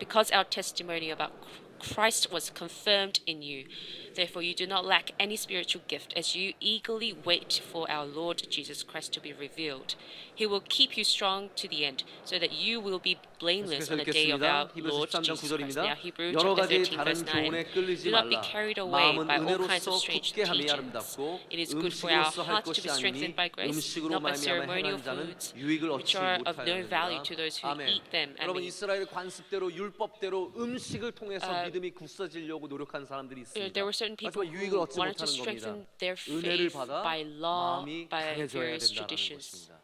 Speaker 2: Because our testimony about Christ was confirmed in you. Therefore, you do not lack any spiritual gift as you eagerly wait for our Lord Jesus Christ to be revealed. He will keep you strong to the end, so that you will be blameless
Speaker 5: 계속해서
Speaker 2: on the day of our
Speaker 5: 읽겠습니다. 히브리서
Speaker 2: Lord
Speaker 5: 13장
Speaker 2: Jesus Christ.
Speaker 5: 9절입니다.
Speaker 2: Now, Hebrews
Speaker 5: 여러
Speaker 2: chapter
Speaker 5: 가지
Speaker 2: 13,
Speaker 5: 다른
Speaker 2: verse 9.
Speaker 5: 교훈에 끌리지
Speaker 2: Do not be
Speaker 5: 말라.
Speaker 2: carried away
Speaker 5: 마음은
Speaker 2: by all kinds
Speaker 5: 은혜로서
Speaker 2: of strange
Speaker 5: 굳게 함이
Speaker 2: teachings.
Speaker 5: 아름답고
Speaker 2: It is good for our
Speaker 5: 음식으로서 할
Speaker 2: hearts to
Speaker 5: 것이
Speaker 2: be
Speaker 5: 아니니
Speaker 2: strengthened by grace,
Speaker 5: 음식으로
Speaker 2: not by
Speaker 5: 말미암아
Speaker 2: ceremonial
Speaker 5: 행하는 자는
Speaker 2: foods,
Speaker 5: 유익을
Speaker 2: which
Speaker 5: 얻지
Speaker 2: are of
Speaker 5: 못하여야
Speaker 2: no value to
Speaker 5: 된다.
Speaker 2: those who
Speaker 5: 아멘.
Speaker 2: eat them.
Speaker 5: 여러분
Speaker 2: Amen.
Speaker 5: 이스라엘 관습대로 율법대로 음식을 통해서 믿음이 굳어지려고 노력한 사람들이 있습니다.
Speaker 2: There were certain people
Speaker 5: 하지만 유익을
Speaker 2: who
Speaker 5: 얻지
Speaker 2: wanted to
Speaker 5: 못하는
Speaker 2: strengthen
Speaker 5: 겁니다.
Speaker 2: their
Speaker 5: 은혜를
Speaker 2: faith
Speaker 5: 받아
Speaker 2: by law,
Speaker 5: 마음이
Speaker 2: by
Speaker 5: 강해져야
Speaker 2: various
Speaker 5: 된다는
Speaker 2: traditions.
Speaker 5: 것입니다.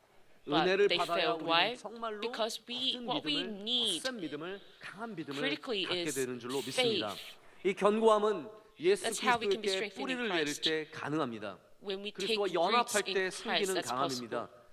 Speaker 2: But
Speaker 5: 은혜를
Speaker 2: they
Speaker 5: 받아야
Speaker 2: failed. Why?
Speaker 5: 우리는 정말로
Speaker 2: Because what we
Speaker 5: 굳은
Speaker 2: need
Speaker 5: 믿음을, 센 믿음을, 강한 믿음을
Speaker 2: critically
Speaker 5: 갖게
Speaker 2: is
Speaker 5: 되는 줄로 믿습니다.
Speaker 2: faith.
Speaker 5: 이 견고함은 예수
Speaker 2: That's how we can be
Speaker 5: 그리스도에게
Speaker 2: strengthened in
Speaker 5: 뿌리를 내릴
Speaker 2: Christ.
Speaker 5: 때 가능합니다.
Speaker 2: When we take
Speaker 5: 그리스도와
Speaker 2: roots
Speaker 5: 연합할
Speaker 2: in
Speaker 5: 때
Speaker 2: Christ,
Speaker 5: 생기는
Speaker 2: that's possible.
Speaker 5: 강함입니다.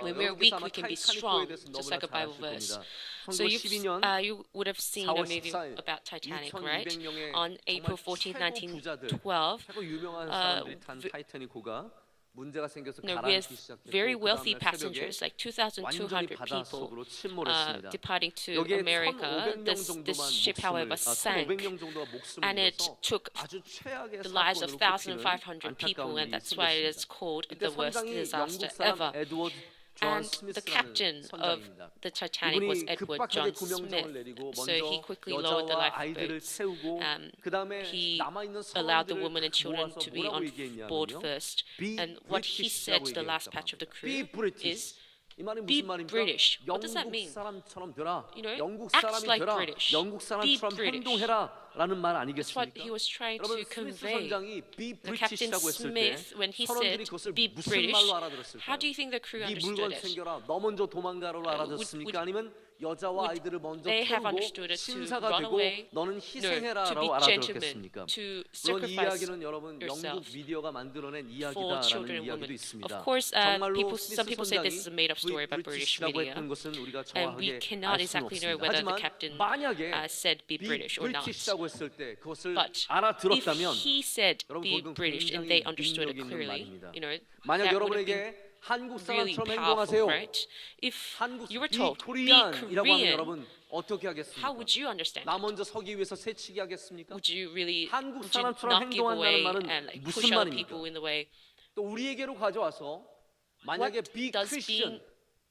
Speaker 2: When we're
Speaker 5: 여러분께서
Speaker 2: weak,
Speaker 5: 아마
Speaker 2: we can be
Speaker 5: 타이타닉호에
Speaker 2: strong,
Speaker 5: 대해서
Speaker 2: just
Speaker 5: 너무나
Speaker 2: like a
Speaker 5: 잘
Speaker 2: Bible
Speaker 5: 아실
Speaker 2: verse.
Speaker 5: 겁니다.
Speaker 2: So
Speaker 5: 1912년
Speaker 2: you would have seen a
Speaker 5: 4월
Speaker 2: movie
Speaker 5: 14일
Speaker 2: about Titanic, right?
Speaker 5: 2,200명의
Speaker 2: On April
Speaker 5: 정말
Speaker 2: 14,
Speaker 5: 최고 부자들,
Speaker 2: 1912,
Speaker 5: 최고 유명한 사람들이 탄 타이타닉호가 문제가 생겨서
Speaker 2: with
Speaker 5: 가라앉기 시작했고
Speaker 2: very
Speaker 5: 그
Speaker 2: wealthy
Speaker 5: 다음날 새벽에
Speaker 2: passengers, like
Speaker 5: 완전히
Speaker 2: 2,200
Speaker 5: 바다
Speaker 2: people,
Speaker 5: 속으로 침몰했습니다.
Speaker 2: departing to
Speaker 5: 여기에
Speaker 2: America.
Speaker 5: 1,500명
Speaker 2: This
Speaker 5: 정도만
Speaker 2: ship, however, sank,
Speaker 5: 1,500명 정도가 목숨을
Speaker 2: and it
Speaker 5: 잃어서
Speaker 2: took
Speaker 5: 아주 최악의
Speaker 2: the lives of
Speaker 5: 사건으로 꼽히는
Speaker 2: 1,500 people,
Speaker 5: 안타까운
Speaker 2: and
Speaker 5: 일이
Speaker 2: that's why it is
Speaker 5: 생겼습니다.
Speaker 2: called
Speaker 5: 이때
Speaker 2: the worst
Speaker 5: 선장이
Speaker 2: disaster
Speaker 5: 영국 사람
Speaker 2: ever.
Speaker 5: 에드워드 존
Speaker 2: And the
Speaker 5: 스미스라는
Speaker 2: captain of
Speaker 5: 선장입니다.
Speaker 2: the Titanic was
Speaker 5: 이분이
Speaker 2: Edward
Speaker 5: 급박하게
Speaker 2: John
Speaker 5: 구명정을
Speaker 2: Smith.
Speaker 5: 내리고
Speaker 2: So he
Speaker 5: 먼저
Speaker 2: quickly lowered the
Speaker 5: 여자와 아이들을
Speaker 2: lifeboats.
Speaker 5: 태우고 그 다음에
Speaker 2: He
Speaker 5: 남아 있는
Speaker 2: allowed the
Speaker 5: 사람들을
Speaker 2: women and children
Speaker 5: 모아서
Speaker 2: to be
Speaker 5: 뭐라고
Speaker 2: on board
Speaker 5: 얘기했냐면요.
Speaker 2: first.
Speaker 5: Be
Speaker 2: And what he said to the last
Speaker 5: British라고
Speaker 2: patch of the
Speaker 5: 얘기했다고
Speaker 2: crew
Speaker 5: 합니다. Be British.
Speaker 2: is,
Speaker 5: 이 말이
Speaker 2: be
Speaker 5: 무슨 말입니까?
Speaker 2: British. What does that
Speaker 5: 영국
Speaker 2: mean?
Speaker 5: 사람처럼 되라.
Speaker 2: You know,
Speaker 5: 영국
Speaker 2: act
Speaker 5: 사람이
Speaker 2: like
Speaker 5: 되라.
Speaker 2: British.
Speaker 5: 영국 사람처럼
Speaker 2: Be British.
Speaker 5: 행동해라라는 말
Speaker 2: That's what
Speaker 5: 아니겠습니까?
Speaker 2: he was trying to
Speaker 5: 여러분 스미스
Speaker 2: convey.
Speaker 5: 선장이 be
Speaker 2: The Captain
Speaker 5: British라고 했을 때
Speaker 2: Smith, when he
Speaker 5: 선원들이
Speaker 2: said,
Speaker 5: 그것을
Speaker 2: be
Speaker 5: 무슨
Speaker 2: British,
Speaker 5: 말로 알아들었을까요?
Speaker 2: how do you think the crew
Speaker 5: 네
Speaker 2: understood
Speaker 5: 물건
Speaker 2: it?
Speaker 5: 챙겨라. 너 먼저 도망가라로 알아들었습니까? 아니면 여자와 아이들을 먼저
Speaker 2: They have
Speaker 5: 태우고
Speaker 2: understood it to
Speaker 5: 신사가
Speaker 2: run
Speaker 5: 되고
Speaker 2: away?
Speaker 5: 너는
Speaker 2: No, to be
Speaker 5: 희생해라라고
Speaker 2: gentlemen,
Speaker 5: 알아들었겠습니까?
Speaker 2: to
Speaker 5: 물론 이
Speaker 2: sacrifice
Speaker 5: 이야기는 여러분 영국
Speaker 2: yourself
Speaker 5: 미디어가 만들어낸
Speaker 2: for
Speaker 5: 이야기다라는
Speaker 2: children and
Speaker 5: 이야기도
Speaker 2: women.
Speaker 5: 있습니다.
Speaker 2: Of course,
Speaker 5: 정말로
Speaker 2: some people say this is a made-up story by British
Speaker 5: 브리티시라고
Speaker 2: media,
Speaker 5: 했던 것은 우리가
Speaker 2: and we
Speaker 5: 정확하게
Speaker 2: cannot
Speaker 5: 알 수는
Speaker 2: exactly know
Speaker 5: 없습니다.
Speaker 2: whether the
Speaker 5: 하지만
Speaker 2: captain
Speaker 5: 만약에
Speaker 2: said be British or not.
Speaker 5: 브리티시라고 했을 때 그것을
Speaker 2: But if
Speaker 5: 알아들었다면
Speaker 2: he said
Speaker 5: 여러분
Speaker 2: be
Speaker 5: 그건
Speaker 2: British and
Speaker 5: 굉장히
Speaker 2: they understood it
Speaker 5: 능력 있는
Speaker 2: clearly,
Speaker 5: 말입니다.
Speaker 2: you know,
Speaker 5: 만약
Speaker 2: that would have been
Speaker 5: 여러분에게 한국
Speaker 2: really
Speaker 5: 사람처럼
Speaker 2: powerful,
Speaker 5: 행동하세요.
Speaker 2: right? If
Speaker 5: 한국
Speaker 2: you were
Speaker 5: 비
Speaker 2: told be
Speaker 5: 코리안이라고 하면
Speaker 2: Korean,
Speaker 5: 여러분 어떻게
Speaker 2: how
Speaker 5: 하겠습니까?
Speaker 2: would you understand
Speaker 5: 나
Speaker 2: it?
Speaker 5: 먼저 서기 위해서 새치기 하겠습니까?
Speaker 2: Would you really
Speaker 5: 한국
Speaker 2: would you
Speaker 5: 사람처럼
Speaker 2: not give away
Speaker 5: 행동한다는 말은
Speaker 2: and like
Speaker 5: 무슨
Speaker 2: push other
Speaker 5: 말입니까?
Speaker 2: people in the way?
Speaker 5: 또 우리에게로 가져와서 만약에
Speaker 2: What
Speaker 5: 비
Speaker 2: does
Speaker 5: 크리스천
Speaker 2: being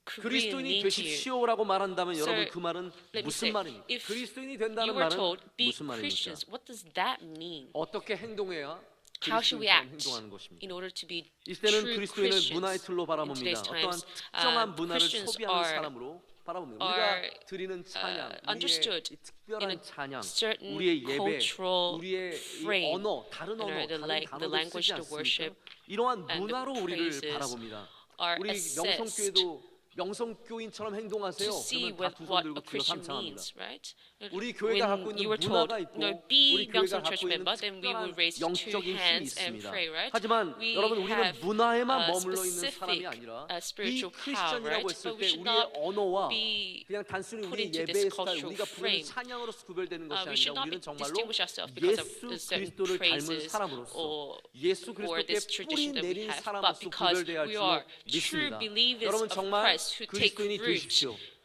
Speaker 2: Korean
Speaker 5: 그리스도인이
Speaker 2: mean to you?
Speaker 5: 되십시오라고 말한다면
Speaker 2: Sir,
Speaker 5: 여러분 그 말은
Speaker 2: Let me
Speaker 5: 무슨
Speaker 2: say,
Speaker 5: 말입니까?
Speaker 2: if
Speaker 5: 그리스도인이
Speaker 2: you
Speaker 5: 된다는
Speaker 2: were
Speaker 5: 말은
Speaker 2: told be
Speaker 5: 무슨 말입니까?
Speaker 2: Christians, what does that mean?
Speaker 5: 어떻게 행동해야
Speaker 2: How should we
Speaker 5: 그리스도인처럼
Speaker 2: act
Speaker 5: 행동하는 것입니다.
Speaker 2: in order to be
Speaker 5: 이때는
Speaker 2: true
Speaker 5: 그리스도인을
Speaker 2: Christians
Speaker 5: 문화의 틀로
Speaker 2: in
Speaker 5: 바라봅니다.
Speaker 2: today's
Speaker 5: 어떠한
Speaker 2: times?
Speaker 5: 특정한 문화를
Speaker 2: Christians
Speaker 5: 소비하는
Speaker 2: are
Speaker 5: 사람으로 바라봅니다.
Speaker 2: are,
Speaker 5: 우리가 드리는 찬양,
Speaker 2: understood
Speaker 5: 우리의 이
Speaker 2: in
Speaker 5: 특별한
Speaker 2: a
Speaker 5: 찬양,
Speaker 2: certain
Speaker 5: 우리의 예배,
Speaker 2: cultural
Speaker 5: 우리의 이
Speaker 2: frame,
Speaker 5: 언어, 다른 언어,
Speaker 2: the
Speaker 5: 다른
Speaker 2: the
Speaker 5: 단어를
Speaker 2: language
Speaker 5: 쓰지
Speaker 2: to
Speaker 5: 않습니까?
Speaker 2: worship
Speaker 5: 이러한
Speaker 2: and the
Speaker 5: 문화로 우리를
Speaker 2: praises
Speaker 5: 바라봅니다.
Speaker 2: are
Speaker 5: 우리
Speaker 2: assessed
Speaker 5: 명성교회도 명성교인처럼 행동하세요.
Speaker 2: to see
Speaker 5: 그러면 다
Speaker 2: what
Speaker 5: 두 손 들고
Speaker 2: a
Speaker 5: 주여
Speaker 2: Christian
Speaker 5: 삼창합니다.
Speaker 2: means, right?
Speaker 5: 우리 교회가 갖고
Speaker 2: When
Speaker 5: 있는
Speaker 2: you were told,
Speaker 5: 문화가 있고
Speaker 2: no,
Speaker 5: 우리
Speaker 2: be
Speaker 5: 교회가
Speaker 2: Myeongseong Church
Speaker 5: 갖고 있는
Speaker 2: member, then we will
Speaker 5: 특별한
Speaker 2: raise two
Speaker 5: 영적인 힘이
Speaker 2: hands and
Speaker 5: 있습니다.
Speaker 2: pray, right?
Speaker 5: 하지만
Speaker 2: We
Speaker 5: 여러분 우리는
Speaker 2: have
Speaker 5: 문화에만
Speaker 2: a
Speaker 5: 머물러 있는 사람이
Speaker 2: specific
Speaker 5: 아니라 이
Speaker 2: spiritual power,
Speaker 5: 크리스천이라고
Speaker 2: right?
Speaker 5: 했을
Speaker 2: But we
Speaker 5: 때
Speaker 2: should
Speaker 5: 우리의
Speaker 2: not
Speaker 5: 언어와
Speaker 2: be
Speaker 5: 그냥 단순히
Speaker 2: put
Speaker 5: 우리
Speaker 2: into
Speaker 5: 예배의
Speaker 2: this
Speaker 5: 스타일
Speaker 2: cultural
Speaker 5: 우리가 부르는
Speaker 2: frame.
Speaker 5: 찬양으로서 구별되는 것이
Speaker 2: We should
Speaker 5: 아니라
Speaker 2: not
Speaker 5: 우리는 정말로
Speaker 2: distinguish ourselves because of
Speaker 5: 예수
Speaker 2: the certain
Speaker 5: 그리스도를 닮은
Speaker 2: praises
Speaker 5: 사람으로서
Speaker 2: or
Speaker 5: 예수
Speaker 2: or
Speaker 5: 그리스도께
Speaker 2: this
Speaker 5: 뿌리
Speaker 2: tradition that we
Speaker 5: 내린
Speaker 2: have, but
Speaker 5: 사람으로서
Speaker 2: because
Speaker 5: 구별돼야 할
Speaker 2: we
Speaker 5: 줄로
Speaker 2: are true
Speaker 5: 믿습니다.
Speaker 2: believers
Speaker 5: 여러분
Speaker 2: of
Speaker 5: 정말
Speaker 2: Christ who take
Speaker 5: 그리스도인이
Speaker 2: root
Speaker 5: 되십시오.
Speaker 2: in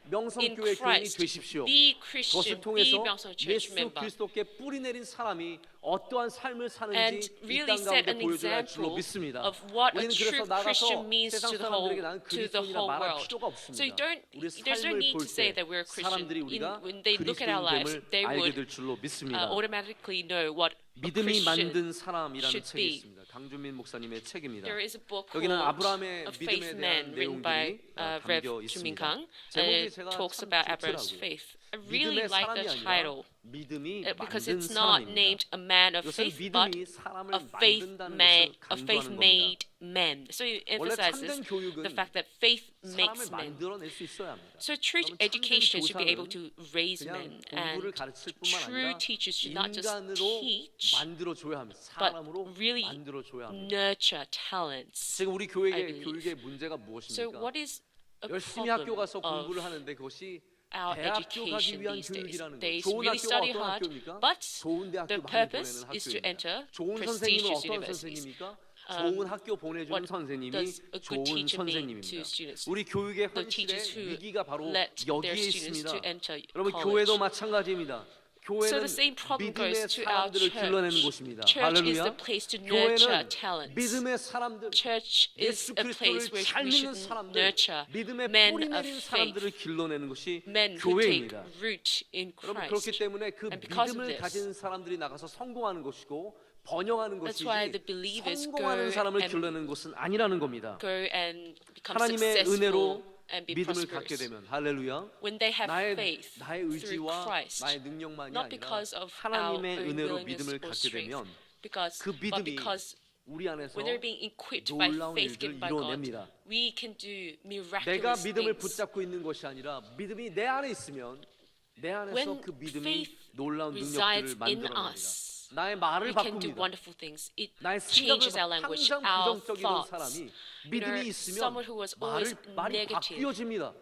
Speaker 5: 명성교회 교인이
Speaker 2: Christ,
Speaker 5: 되십시오.
Speaker 2: be
Speaker 5: 그것을
Speaker 2: Christian, be
Speaker 5: 통해서
Speaker 2: Myeongseong Church
Speaker 5: 예수
Speaker 2: member,
Speaker 5: 그리스도께 뿌리 내린 사람이 어떠한 삶을
Speaker 2: and
Speaker 5: 사는지 이
Speaker 2: really
Speaker 5: 땅
Speaker 2: set
Speaker 5: 가운데
Speaker 2: an
Speaker 5: 보여줘야 할 줄로
Speaker 2: example
Speaker 5: 믿습니다.
Speaker 2: of what a
Speaker 5: 우리는
Speaker 2: true
Speaker 5: 그래서 나가서
Speaker 2: Christian means
Speaker 5: 세상
Speaker 2: to the whole
Speaker 5: 사람들에게 나는
Speaker 2: to the
Speaker 5: 그리스도인이라
Speaker 2: whole
Speaker 5: 말할
Speaker 2: world.
Speaker 5: 필요가
Speaker 2: So you
Speaker 5: 없습니다.
Speaker 2: don't,
Speaker 5: 우리
Speaker 2: there's no
Speaker 5: 삶을
Speaker 2: need
Speaker 5: 볼
Speaker 2: to say
Speaker 5: 때
Speaker 2: that we're Christian.
Speaker 5: 사람들이 우리가
Speaker 2: When they look at our lives,
Speaker 5: 그리스도인됨을
Speaker 2: they
Speaker 5: 알게
Speaker 2: would
Speaker 5: 될 줄로 믿습니다.
Speaker 2: automatically know what a
Speaker 5: 믿음이
Speaker 2: Christian
Speaker 5: 만든 사람이라는
Speaker 2: should
Speaker 5: 책이
Speaker 2: be.
Speaker 5: 있습니다. 강준민 목사님의 책입니다.
Speaker 2: There is a book
Speaker 5: 여기는
Speaker 2: called
Speaker 5: 아브라함의
Speaker 2: A Faith
Speaker 5: 믿음에
Speaker 2: Man
Speaker 5: 대한
Speaker 2: written by
Speaker 5: 내용들이
Speaker 2: Rev
Speaker 5: 담겨
Speaker 2: Jumin
Speaker 5: 있습니다.
Speaker 2: Kang, and
Speaker 5: 제목이
Speaker 2: it
Speaker 5: 제가
Speaker 2: talks
Speaker 5: 참
Speaker 2: about Abraham's
Speaker 5: 좋더라고요.
Speaker 2: faith. really
Speaker 5: 믿음의
Speaker 2: like
Speaker 5: 사람이
Speaker 2: the
Speaker 5: 아니라
Speaker 2: title
Speaker 5: 믿음이
Speaker 2: because
Speaker 5: 만든
Speaker 2: it's not
Speaker 5: 사람입니다.
Speaker 2: named a man of
Speaker 5: 이것은
Speaker 2: faith, but
Speaker 5: 믿음이 사람을
Speaker 2: a faith
Speaker 5: 만든다는
Speaker 2: man,
Speaker 5: 것을
Speaker 2: a faith
Speaker 5: 강조하는 겁니다.
Speaker 2: made men. So it
Speaker 5: 원래
Speaker 2: emphasizes
Speaker 5: 참된 교육은
Speaker 2: the fact that faith
Speaker 5: 사람을
Speaker 2: makes men.
Speaker 5: 만들어낼 수 있어야 합니다.
Speaker 2: So true
Speaker 5: 여러분, 참된
Speaker 2: education should be able
Speaker 5: 교사는
Speaker 2: to raise
Speaker 5: 그냥
Speaker 2: men,
Speaker 5: 공부를
Speaker 2: and
Speaker 5: 가르칠 뿐만
Speaker 2: true
Speaker 5: 아니라
Speaker 2: teachers should not just
Speaker 5: 인간으로
Speaker 2: teach,
Speaker 5: 만들어줘야 합니다.
Speaker 2: but
Speaker 5: 사람으로
Speaker 2: really
Speaker 5: 만들어줘야 합니다.
Speaker 2: nurture talents.
Speaker 5: 지금 우리
Speaker 2: I
Speaker 5: 교회의
Speaker 2: believe.
Speaker 5: 교육의 문제가
Speaker 2: So
Speaker 5: 무엇입니까?
Speaker 2: what is a
Speaker 5: 열심히 학교
Speaker 2: problem
Speaker 5: 가서
Speaker 2: of
Speaker 5: 공부를 하는데 그것이
Speaker 2: our
Speaker 5: 대학교 가기
Speaker 2: education
Speaker 5: 위한
Speaker 2: these days?
Speaker 5: 교육이라는
Speaker 2: They
Speaker 5: 거예요. 좋은
Speaker 2: really
Speaker 5: 학교가
Speaker 2: study
Speaker 5: 어떤
Speaker 2: hard,
Speaker 5: 학교입니까?
Speaker 2: but
Speaker 5: 좋은 대학교
Speaker 2: the
Speaker 5: 많이
Speaker 2: purpose
Speaker 5: 보내는
Speaker 2: is to
Speaker 5: 학교입니다.
Speaker 2: enter
Speaker 5: 좋은 선생님은
Speaker 2: prestigious
Speaker 5: 어떤
Speaker 2: universities.
Speaker 5: 선생님입니까? 좋은 학교 보내주는
Speaker 2: what
Speaker 5: 선생님이
Speaker 2: does a good
Speaker 5: 좋은
Speaker 2: teacher mean
Speaker 5: 선생님입니다.
Speaker 2: to students?
Speaker 5: 우리 교육의
Speaker 2: The teachers
Speaker 5: 현실의
Speaker 2: who
Speaker 5: 위기가 바로
Speaker 2: let
Speaker 5: 여기에
Speaker 2: their students
Speaker 5: 있습니다.
Speaker 2: to enter
Speaker 5: 여러분
Speaker 2: college.
Speaker 5: 교회도 마찬가지입니다.
Speaker 2: So
Speaker 5: 교회는
Speaker 2: the same problem
Speaker 5: 믿음의
Speaker 2: goes to our
Speaker 5: 사람들을 길러내는
Speaker 2: church.
Speaker 5: 곳입니다.
Speaker 2: Church is
Speaker 5: 할렐루야.
Speaker 2: the place to nurture
Speaker 5: 교회는
Speaker 2: talents.
Speaker 5: 믿음의 사람들,
Speaker 2: Church is
Speaker 5: 예수
Speaker 2: a place
Speaker 5: 그리스도를
Speaker 2: where
Speaker 5: 잘
Speaker 2: we
Speaker 5: 믿는
Speaker 2: should
Speaker 5: 사람들,
Speaker 2: nurture
Speaker 5: 믿음의
Speaker 2: men
Speaker 5: 뿌리
Speaker 2: of
Speaker 5: 내린
Speaker 2: faith,
Speaker 5: 사람들을 길러내는 것이
Speaker 2: men who take
Speaker 5: 교회입니다.
Speaker 2: root in
Speaker 5: 여러분 그렇기
Speaker 2: Christ.
Speaker 5: 때문에 그
Speaker 2: And because of
Speaker 5: 믿음을
Speaker 2: this,
Speaker 5: 가진 사람들이 나가서 성공하는 것이고 번영하는
Speaker 2: That's
Speaker 5: 것이지
Speaker 2: why the believers
Speaker 5: 성공하는
Speaker 2: go
Speaker 5: 사람을
Speaker 2: and
Speaker 5: 길러내는 것은 아니라는 겁니다.
Speaker 2: go and become
Speaker 5: 하나님의
Speaker 2: successful
Speaker 5: 은혜로
Speaker 2: and be
Speaker 5: 믿음을 갖게
Speaker 2: prosperous.
Speaker 5: 되면 할렐루야.
Speaker 2: When they have
Speaker 5: 나의
Speaker 2: faith
Speaker 5: 나의
Speaker 2: through
Speaker 5: 의지와
Speaker 2: Christ,
Speaker 5: 나의 능력만이
Speaker 2: not
Speaker 5: 아니라
Speaker 2: because of our
Speaker 5: 하나님의
Speaker 2: own
Speaker 5: 은혜로
Speaker 2: willingness
Speaker 5: 믿음을
Speaker 2: or
Speaker 5: 갖게
Speaker 2: strength,
Speaker 5: 되면
Speaker 2: because
Speaker 5: 그
Speaker 2: but
Speaker 5: 믿음이
Speaker 2: because
Speaker 5: 우리 안에서
Speaker 2: when they're being equipped by
Speaker 5: 놀라운
Speaker 2: faith
Speaker 5: 일들을
Speaker 2: given by God,
Speaker 5: 이뤄냅니다.
Speaker 2: we can do
Speaker 5: 내가
Speaker 2: miraculous
Speaker 5: 믿음을
Speaker 2: things.
Speaker 5: 붙잡고 있는 것이 아니라 믿음이 내 안에 있으면 내 안에서
Speaker 2: When
Speaker 5: 그 믿음이
Speaker 2: faith
Speaker 5: 놀라운
Speaker 2: resides
Speaker 5: 능력들을
Speaker 2: in
Speaker 5: 만들어냅니다.
Speaker 2: us,
Speaker 5: 나의 말을
Speaker 2: we can do
Speaker 5: 바꿉니다.
Speaker 2: wonderful things. It
Speaker 5: 나의
Speaker 2: changes
Speaker 5: 생각을
Speaker 2: our language,
Speaker 5: 항상
Speaker 2: our
Speaker 5: 부정적이던
Speaker 2: thoughts.
Speaker 5: 사람이
Speaker 2: You know,
Speaker 5: 믿음이 있으면
Speaker 2: someone who was always
Speaker 5: 말이
Speaker 2: negative,
Speaker 5: 바뀌어집니다.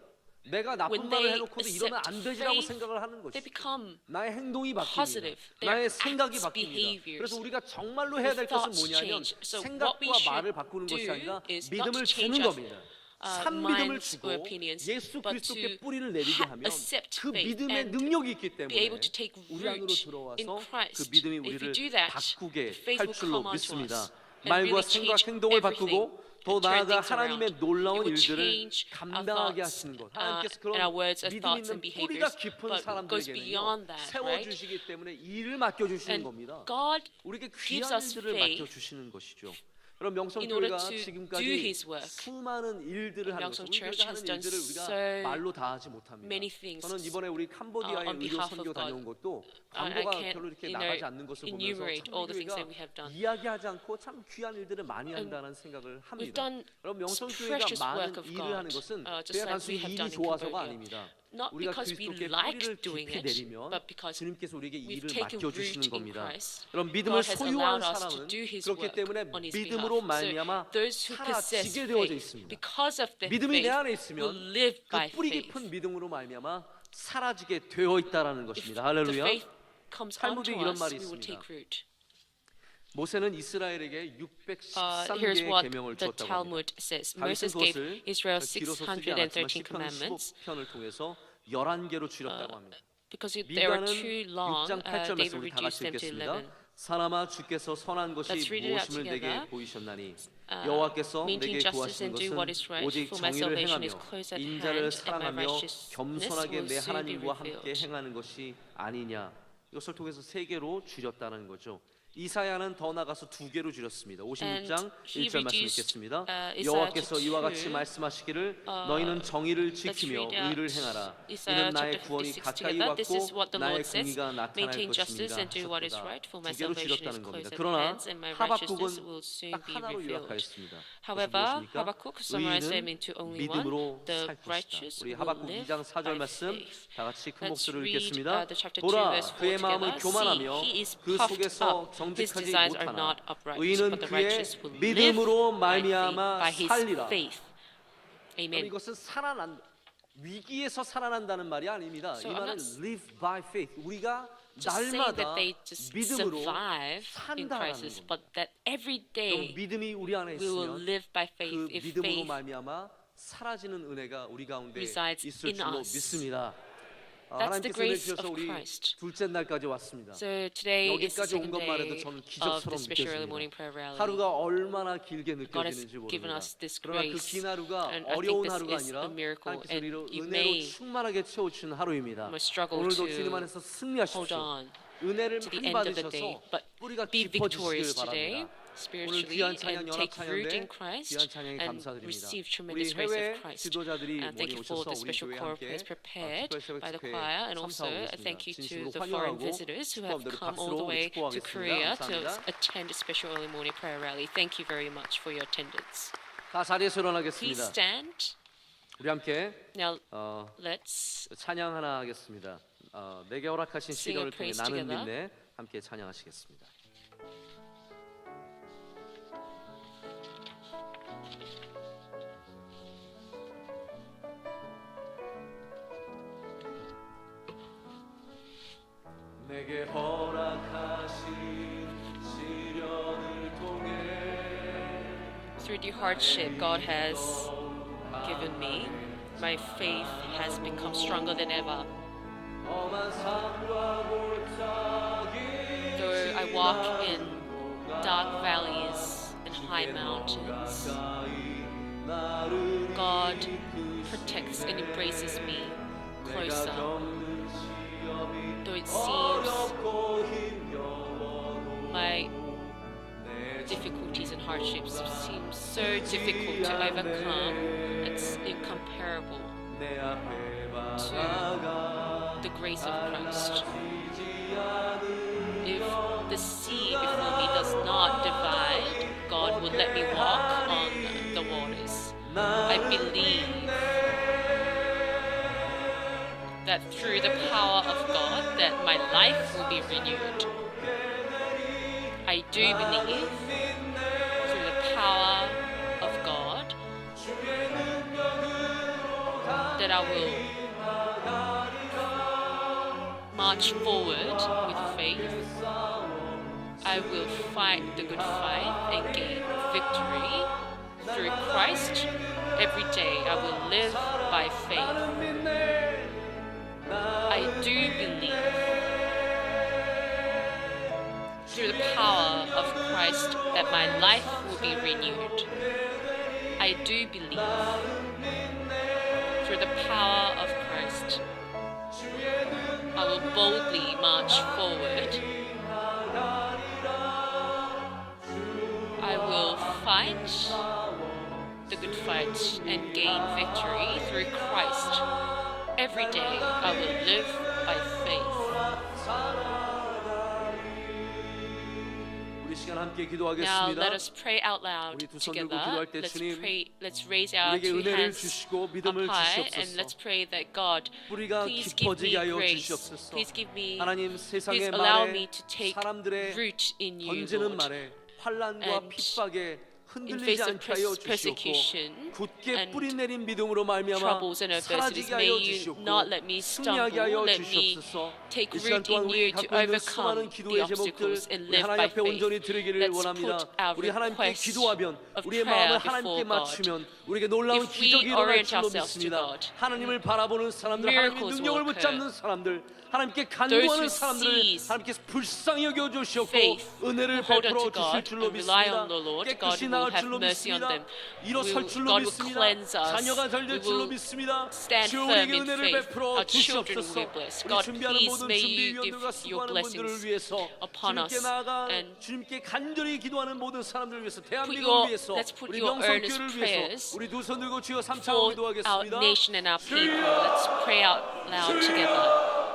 Speaker 5: 내가 나쁜
Speaker 2: when
Speaker 5: 말을
Speaker 2: they
Speaker 5: 해놓고도 이러면 안
Speaker 2: accept
Speaker 5: 되지라고
Speaker 2: faith,
Speaker 5: 생각을 하는
Speaker 2: they
Speaker 5: 것이
Speaker 2: become
Speaker 5: 나의 행동이 바뀝니다.
Speaker 2: positive. Their
Speaker 5: 나의 생각이
Speaker 2: acts,
Speaker 5: 바뀝니다.
Speaker 2: behaviors,
Speaker 5: 그래서 우리가 정말로 해야 될
Speaker 2: their
Speaker 5: 것은
Speaker 2: thoughts
Speaker 5: 뭐냐면
Speaker 2: change. So what we
Speaker 5: 생각과
Speaker 2: should
Speaker 5: 말을 바꾸는 것이
Speaker 2: do
Speaker 5: 아니라
Speaker 2: is not
Speaker 5: 믿음을
Speaker 2: to change
Speaker 5: 주는
Speaker 2: our,
Speaker 5: 겁니다. 산 믿음을
Speaker 2: minds
Speaker 5: 주고
Speaker 2: or opinions,
Speaker 5: 예수
Speaker 2: but
Speaker 5: 그리스도께
Speaker 2: to
Speaker 5: 뿌리를 내리게 하면
Speaker 2: accept
Speaker 5: 그
Speaker 2: faith
Speaker 5: 믿음의
Speaker 2: and
Speaker 5: 능력이 있기
Speaker 2: be
Speaker 5: 때문에
Speaker 2: able to take
Speaker 5: 우리 안으로
Speaker 2: root in
Speaker 5: 들어와서 그
Speaker 2: Christ.
Speaker 5: 믿음이
Speaker 2: If we
Speaker 5: 우리를
Speaker 2: do that,
Speaker 5: 바꾸게
Speaker 2: faith
Speaker 5: 할
Speaker 2: will
Speaker 5: 줄로
Speaker 2: come onto
Speaker 5: 믿습니다.
Speaker 2: us and
Speaker 5: 말과
Speaker 2: really
Speaker 5: 생각,
Speaker 2: change
Speaker 5: 행동을
Speaker 2: everything.
Speaker 5: 바꾸고 더
Speaker 2: and turn
Speaker 5: 나아가
Speaker 2: things
Speaker 5: 하나님의
Speaker 2: around.
Speaker 5: 놀라운
Speaker 2: It will
Speaker 5: 일들을
Speaker 2: change our
Speaker 5: 감당하게
Speaker 2: thoughts,
Speaker 5: 하시는 것. 하나님께서
Speaker 2: and
Speaker 5: 그런
Speaker 2: our words, our
Speaker 5: 믿음
Speaker 2: thoughts
Speaker 5: 있는
Speaker 2: and
Speaker 5: 뿌리가
Speaker 2: behaviors,
Speaker 5: 깊은
Speaker 2: but goes
Speaker 5: 사람들에게는요
Speaker 2: beyond that, right?
Speaker 5: 세워주시기 때문에 일을 맡겨주시는
Speaker 2: And
Speaker 5: 겁니다.
Speaker 2: God
Speaker 5: 우리에게
Speaker 2: gives
Speaker 5: 귀한
Speaker 2: us
Speaker 5: 일들을
Speaker 2: faith
Speaker 5: 맡겨주시는 것이죠. 그럼
Speaker 2: in order
Speaker 5: 명성교회가
Speaker 2: to do
Speaker 5: 지금까지
Speaker 2: His work.
Speaker 5: 수많은 일들을 하는 것을
Speaker 2: 명성 Church
Speaker 5: 우리가
Speaker 2: has
Speaker 5: 하는
Speaker 2: done
Speaker 5: 일들을 우리가
Speaker 2: so
Speaker 5: 말로 다 하지 못합니다.
Speaker 2: many things,
Speaker 5: 저는 이번에 우리 캄보디아의
Speaker 2: on
Speaker 5: 의료
Speaker 2: behalf of
Speaker 5: 선교
Speaker 2: God.
Speaker 5: 다녀온 것도
Speaker 2: I
Speaker 5: 광고가
Speaker 2: can't,
Speaker 5: 별로 이렇게
Speaker 2: you know,
Speaker 5: 나가지 않는 것을 보면서
Speaker 2: enumerate
Speaker 5: 참
Speaker 2: all the
Speaker 5: 우리
Speaker 2: things that
Speaker 5: 교회가
Speaker 2: we have done.
Speaker 5: 이야기하지 않고 참 귀한 일들을 많이 한다는 생각을
Speaker 2: We've
Speaker 5: 합니다.
Speaker 2: done
Speaker 5: 여러분 명성교회가
Speaker 2: precious
Speaker 5: 많은
Speaker 2: work of
Speaker 5: 일을
Speaker 2: God,
Speaker 5: 하는 것은
Speaker 2: just
Speaker 5: 그냥
Speaker 2: like
Speaker 5: 단순히
Speaker 2: we have
Speaker 5: 일이
Speaker 2: done in
Speaker 5: 좋아서가
Speaker 2: Cambodia.
Speaker 5: 아닙니다.
Speaker 2: Not
Speaker 5: 우리가
Speaker 2: because we
Speaker 5: 그리스도께
Speaker 2: like
Speaker 5: 뿌리를
Speaker 2: doing
Speaker 5: 깊이
Speaker 2: it,
Speaker 5: 내리면
Speaker 2: but because
Speaker 5: 주님께서 우리에게
Speaker 2: we've
Speaker 5: 일을
Speaker 2: taken
Speaker 5: 맡겨주시는
Speaker 2: root in
Speaker 5: 겁니다.
Speaker 2: Christ.
Speaker 5: 여러분 믿음을
Speaker 2: God has
Speaker 5: 소유한
Speaker 2: allowed us to
Speaker 5: 사람은
Speaker 2: do His
Speaker 5: 그렇기
Speaker 2: work
Speaker 5: 때문에
Speaker 2: on His
Speaker 5: 믿음으로
Speaker 2: behalf.
Speaker 5: 말미암아
Speaker 2: So those who possess
Speaker 5: 살아지게 되어져
Speaker 2: faith,
Speaker 5: 있습니다.
Speaker 2: because of their
Speaker 5: 믿음이 내
Speaker 2: faith,
Speaker 5: 안에
Speaker 2: will
Speaker 5: 있으면
Speaker 2: live
Speaker 5: 그
Speaker 2: by
Speaker 5: 뿌리
Speaker 2: faith.
Speaker 5: 깊은 믿음으로 말미암아 사라지게 되어 있다라는
Speaker 2: If
Speaker 5: 것입니다.
Speaker 2: the
Speaker 5: 할렐루야.
Speaker 2: faith comes
Speaker 5: 탈무드에
Speaker 2: onto
Speaker 5: 이런
Speaker 2: us,
Speaker 5: 말이
Speaker 2: we will
Speaker 5: 있습니다.
Speaker 2: take root.
Speaker 5: 모세는 이스라엘에게
Speaker 2: Here's
Speaker 5: 613개의
Speaker 2: what
Speaker 5: 계명을
Speaker 2: the
Speaker 5: 주었다고 합니다.
Speaker 2: Talmud says.
Speaker 5: 다윗은
Speaker 2: Moses gave
Speaker 5: 그것을
Speaker 2: Israel
Speaker 5: 길어서 쓰지 않았지만
Speaker 2: 613
Speaker 5: 시편
Speaker 2: commandments.
Speaker 5: 15편을 통해서 11개로 줄였다고 합니다.
Speaker 2: Because they were
Speaker 5: 미가는
Speaker 2: too long,
Speaker 5: 6장 8절
Speaker 2: David
Speaker 5: 말씀 우리 다
Speaker 2: reduced
Speaker 5: 같이
Speaker 2: them to
Speaker 5: 읽겠습니다.
Speaker 2: 11.
Speaker 5: 사람아 주께서 선한 것이
Speaker 2: Let's read it out
Speaker 5: 무엇임을 내게
Speaker 2: together.
Speaker 5: 보이셨나니 여호와께서
Speaker 2: maintain
Speaker 5: 내게
Speaker 2: justice
Speaker 5: 구하시는
Speaker 2: and do what is
Speaker 5: 것은
Speaker 2: right,
Speaker 5: 오직
Speaker 2: for my
Speaker 5: 정의를
Speaker 2: salvation
Speaker 5: 행하며
Speaker 2: is close at
Speaker 5: 인자를
Speaker 2: hand, and my
Speaker 5: 사랑하며
Speaker 2: righteousness
Speaker 5: 겸손하게
Speaker 2: will
Speaker 5: 내
Speaker 2: soon be
Speaker 5: 하나님과 함께
Speaker 2: revealed.
Speaker 5: 행하는 것이 아니냐. 이것을 통해서 3개로 줄였다는 거죠. 이사야는 더 나가서 2개로 줄였습니다. 56장 1절 말씀 읽겠습니다. 여호와께서 이와 같이 말씀하시기를 너희는 정의를 지키며 의를 행하라. 이는 나의 구원이 가까이 왔고 나의 공의가 나타날 것입니다. 하셨도다. 2개로 줄였다는 겁니다. 그러나 하박국은 딱 하나로 요약하였습니다.
Speaker 2: However,
Speaker 5: 무엇입니까?
Speaker 2: Habakkuk summarized them
Speaker 5: 의인은
Speaker 2: into only one.
Speaker 5: 믿음으로
Speaker 2: The
Speaker 5: 살 것이다.
Speaker 2: righteous
Speaker 5: 우리
Speaker 2: will
Speaker 5: 하박국
Speaker 2: live
Speaker 5: 2장 4절
Speaker 2: by
Speaker 5: 말씀
Speaker 2: faith.
Speaker 5: 다 같이 큰
Speaker 2: Let's
Speaker 5: 목소리로
Speaker 2: read
Speaker 5: 읽겠습니다.
Speaker 2: the chapter 2
Speaker 5: 보라
Speaker 2: verse 4
Speaker 5: 그의 마음은
Speaker 2: together.
Speaker 5: 교만하며
Speaker 2: See, he is
Speaker 5: 그
Speaker 2: puffed
Speaker 5: 속에서
Speaker 2: up. His
Speaker 5: 정직하지
Speaker 2: desires are
Speaker 5: 못하나
Speaker 2: not upright,
Speaker 5: 의인은
Speaker 2: but the
Speaker 5: 그의
Speaker 2: righteous will live
Speaker 5: 믿음으로
Speaker 2: by
Speaker 5: 말미암아
Speaker 2: his
Speaker 5: 살리라.
Speaker 2: faith.
Speaker 5: 그럼
Speaker 2: Amen.
Speaker 5: 이것은 위기에서 살아난다는 말이 아닙니다.
Speaker 2: So
Speaker 5: 이
Speaker 2: I'm
Speaker 5: 말은
Speaker 2: not
Speaker 5: live by faith. 우리가
Speaker 2: Just saying
Speaker 5: 날마다
Speaker 2: that they just
Speaker 5: 믿음으로
Speaker 2: survive in
Speaker 5: 산다라는
Speaker 2: crisis,
Speaker 5: 겁니다.
Speaker 2: but that every
Speaker 5: 여러분,
Speaker 2: day
Speaker 5: 믿음이 우리 안에
Speaker 2: we will
Speaker 5: 있으면
Speaker 2: live by
Speaker 5: 그
Speaker 2: faith. If
Speaker 5: 믿음으로
Speaker 2: faith
Speaker 5: 말미암아 사라지는 은혜가 우리 가운데
Speaker 2: resides
Speaker 5: 있을
Speaker 2: in
Speaker 5: 줄로
Speaker 2: us.
Speaker 5: 믿습니다.
Speaker 2: That's the
Speaker 5: 하나님께서
Speaker 2: grace
Speaker 5: 내주셔서
Speaker 2: of
Speaker 5: 우리
Speaker 2: Christ.
Speaker 5: 둘째 날까지 왔습니다.
Speaker 2: So today is the
Speaker 5: 여기까지 온
Speaker 2: second
Speaker 5: 것만 해도
Speaker 2: day
Speaker 5: 저는
Speaker 2: of
Speaker 5: 기적처럼
Speaker 2: the special early morning
Speaker 5: 느껴집니다.
Speaker 2: prayer rally.
Speaker 5: 하루가 얼마나 길게
Speaker 2: God has
Speaker 5: 느껴지는지
Speaker 2: given
Speaker 5: 모릅니다.
Speaker 2: us this
Speaker 5: 그러나 그
Speaker 2: grace,
Speaker 5: 긴 하루가
Speaker 2: and I think
Speaker 5: 어려운
Speaker 2: this
Speaker 5: 하루가
Speaker 2: is
Speaker 5: 아니라
Speaker 2: a miracle,
Speaker 5: 하나님께서
Speaker 2: and
Speaker 5: 우리를
Speaker 2: you
Speaker 5: 은혜로
Speaker 2: may
Speaker 5: 충만하게 채워주시는 하루입니다.
Speaker 2: struggle
Speaker 5: 오늘도
Speaker 2: to
Speaker 5: 주님 안에서
Speaker 2: hold
Speaker 5: 승리하십시오.
Speaker 2: on
Speaker 5: 은혜를
Speaker 2: to the
Speaker 5: 많이
Speaker 2: end of the day,
Speaker 5: 받으셔서
Speaker 2: but
Speaker 5: 뿌리가
Speaker 2: be victorious
Speaker 5: 깊어지시길
Speaker 2: today.
Speaker 5: 바랍니다.
Speaker 2: spiritually
Speaker 5: 귀한 찬양,
Speaker 2: and
Speaker 5: 연합
Speaker 2: take root in
Speaker 5: 찬양대
Speaker 2: Christ
Speaker 5: 귀한 찬양에
Speaker 2: and
Speaker 5: 감사드립니다.
Speaker 2: receive
Speaker 5: 우리
Speaker 2: tremendous grace
Speaker 5: 해외
Speaker 2: of Christ.
Speaker 5: 지도자들이
Speaker 2: Thank you for
Speaker 5: 오셔서
Speaker 2: the
Speaker 5: 우리
Speaker 2: special
Speaker 5: 교회
Speaker 2: choir
Speaker 5: 함께
Speaker 2: prayers prepared
Speaker 5: 특별
Speaker 2: by the
Speaker 5: 새벽
Speaker 2: choir, and
Speaker 5: 집회에
Speaker 2: also
Speaker 5: 참석하고
Speaker 2: thank you
Speaker 5: 있습니다.
Speaker 2: to
Speaker 5: 진심으로
Speaker 2: the foreign
Speaker 5: 환영하고
Speaker 2: visitors who have
Speaker 5: 축복함들을
Speaker 2: come all the
Speaker 5: 박수로
Speaker 2: way to
Speaker 5: 축복하겠습니다.
Speaker 2: Korea to
Speaker 5: 감사합니다.
Speaker 2: attend a special early morning prayer rally. Thank you very much for your attendance.
Speaker 5: 다 자리에서
Speaker 2: Please
Speaker 5: 일어나겠습니다.
Speaker 2: stand.
Speaker 5: 우리 함께
Speaker 2: Now let's
Speaker 5: 찬양 하나 하겠습니다. 내게 허락하신
Speaker 2: Sing
Speaker 5: 시간을
Speaker 2: a
Speaker 5: 통해
Speaker 2: praise
Speaker 5: 나는
Speaker 2: together.
Speaker 5: 믿네 함께 찬양하시겠습니다. 내게 허락하신 시련을 통해
Speaker 2: through the hardship God has given me, my faith has become stronger than ever.
Speaker 5: 험한 산과 골짜기
Speaker 2: Though I walk in dark valleys and high mountains, God protects and embraces me closer. Though it seems my difficulties and hardships seem so difficult to overcome, it's incomparable to the grace of Christ. If the sea before me does not divide, God will let me walk on the waters. I believe that through the power of God that my life will be renewed. I do believe through the power of God that I will march forward with faith. I will fight the good fight and gain victory through Christ. Every day I will live by faith. I do believe through the power of Christ that my life will be renewed. I do believe through the power of Christ I will boldly march forward. I will fight the good fight and gain victory through Christ. Every day I will live by faith.
Speaker 5: 우리 시간 함께
Speaker 2: Now
Speaker 5: 기도하겠습니다.
Speaker 2: let us pray out loud
Speaker 5: 우리 두 손 들고
Speaker 2: together.
Speaker 5: 기도할 때
Speaker 2: Let's
Speaker 5: 주님,
Speaker 2: pray. Let's raise our
Speaker 5: 우리에게
Speaker 2: two
Speaker 5: 은혜를
Speaker 2: hands
Speaker 5: 주시고
Speaker 2: up
Speaker 5: 믿음을
Speaker 2: high, and
Speaker 5: 주시옵소서.
Speaker 2: let's pray that God,
Speaker 5: 뿌리가
Speaker 2: please give me
Speaker 5: 깊어지게 하여
Speaker 2: grace.
Speaker 5: 주시옵소서.
Speaker 2: Please give me.
Speaker 5: 하나님
Speaker 2: Please
Speaker 5: 세상의
Speaker 2: allow
Speaker 5: 말에
Speaker 2: me to take
Speaker 5: 사람들의
Speaker 2: root in you,
Speaker 5: 던지는
Speaker 2: Lord.
Speaker 5: 말에 환난과
Speaker 2: And
Speaker 5: 핍박에
Speaker 2: In
Speaker 5: 흔들리지
Speaker 2: face of
Speaker 5: 않게 하여 주시옵고
Speaker 2: persecution
Speaker 5: 굳게
Speaker 2: and
Speaker 5: 뿌리 내린 믿음으로 말미암아
Speaker 2: troubles and adversities,
Speaker 5: 사라지게
Speaker 2: may
Speaker 5: 하여
Speaker 2: you
Speaker 5: 주시옵고
Speaker 2: not let me
Speaker 5: 승리하게 하여
Speaker 2: stumble. Let me
Speaker 5: 주시옵소서.
Speaker 2: take
Speaker 5: 이 시간
Speaker 2: root
Speaker 5: 동안
Speaker 2: in
Speaker 5: 우리
Speaker 2: you to
Speaker 5: 갖고 있는
Speaker 2: overcome
Speaker 5: 수많은
Speaker 2: the
Speaker 5: 기도의 제목들
Speaker 2: obstacles and
Speaker 5: 우리
Speaker 2: live
Speaker 5: 하나님
Speaker 2: by
Speaker 5: 앞에 온전히
Speaker 2: faith.
Speaker 5: 드리기를
Speaker 2: Let's
Speaker 5: 원합니다.
Speaker 2: put our
Speaker 5: 우리 하나님께
Speaker 2: request
Speaker 5: 기도하면
Speaker 2: of
Speaker 5: 우리의
Speaker 2: prayer
Speaker 5: 마음을
Speaker 2: before
Speaker 5: 하나님께
Speaker 2: God.
Speaker 5: 맞추면 우리에게 놀라운
Speaker 2: If we
Speaker 5: 기적이 일어날
Speaker 2: orient
Speaker 5: 줄로
Speaker 2: ourselves to
Speaker 5: 믿습니다.
Speaker 2: God,
Speaker 5: 하나님을 바라보는 사람들, 하나님의
Speaker 2: miracles
Speaker 5: 능력을
Speaker 2: will
Speaker 5: 붙잡는 사람들, 하나님께
Speaker 2: Those
Speaker 5: 간구하는
Speaker 2: who
Speaker 5: 사람들을
Speaker 2: seize
Speaker 5: 하나님께 불쌍히 여겨 주시옵고
Speaker 2: faith,
Speaker 5: 은혜를
Speaker 2: who hold
Speaker 5: 베풀어
Speaker 2: unto
Speaker 5: 주실
Speaker 2: God
Speaker 5: 줄로
Speaker 2: and rely
Speaker 5: 믿습니다.
Speaker 2: on the Lord, God
Speaker 5: 깨끗이
Speaker 2: will
Speaker 5: 나을
Speaker 2: have
Speaker 5: 줄로
Speaker 2: mercy on
Speaker 5: 믿습니다.
Speaker 2: them.
Speaker 5: 일어설 줄로
Speaker 2: God will
Speaker 5: 믿습니다.
Speaker 2: cleanse us.
Speaker 5: 자녀가 잘 될
Speaker 2: We
Speaker 5: 줄로
Speaker 2: will
Speaker 5: 믿습니다.
Speaker 2: stand
Speaker 5: 주여
Speaker 2: firm
Speaker 5: 우리에게
Speaker 2: in
Speaker 5: 은혜를
Speaker 2: faith.
Speaker 5: 베풀어
Speaker 2: Our children
Speaker 5: 주시옵소서.
Speaker 2: will be blessed.
Speaker 5: 우리
Speaker 2: God,
Speaker 5: 준비하는
Speaker 2: please
Speaker 5: 모든
Speaker 2: may you
Speaker 5: 준비위원들과
Speaker 2: give your
Speaker 5: 수고하는 분들을
Speaker 2: blessings
Speaker 5: 위해서
Speaker 2: upon
Speaker 5: 주님께
Speaker 2: us
Speaker 5: 나아가
Speaker 2: and
Speaker 5: 주님께 간절히 기도하는 모든 사람들을 위해서
Speaker 2: your-
Speaker 5: 대한민국을 위해서
Speaker 2: let's put
Speaker 5: 우리
Speaker 2: your earnest
Speaker 5: 명성교회를
Speaker 2: prayers
Speaker 5: 위해서 우리 두 손 들고 주여
Speaker 2: for
Speaker 5: 삼창
Speaker 2: our
Speaker 5: 기도하겠습니다.
Speaker 2: nation and our people. Let's pray out loud together.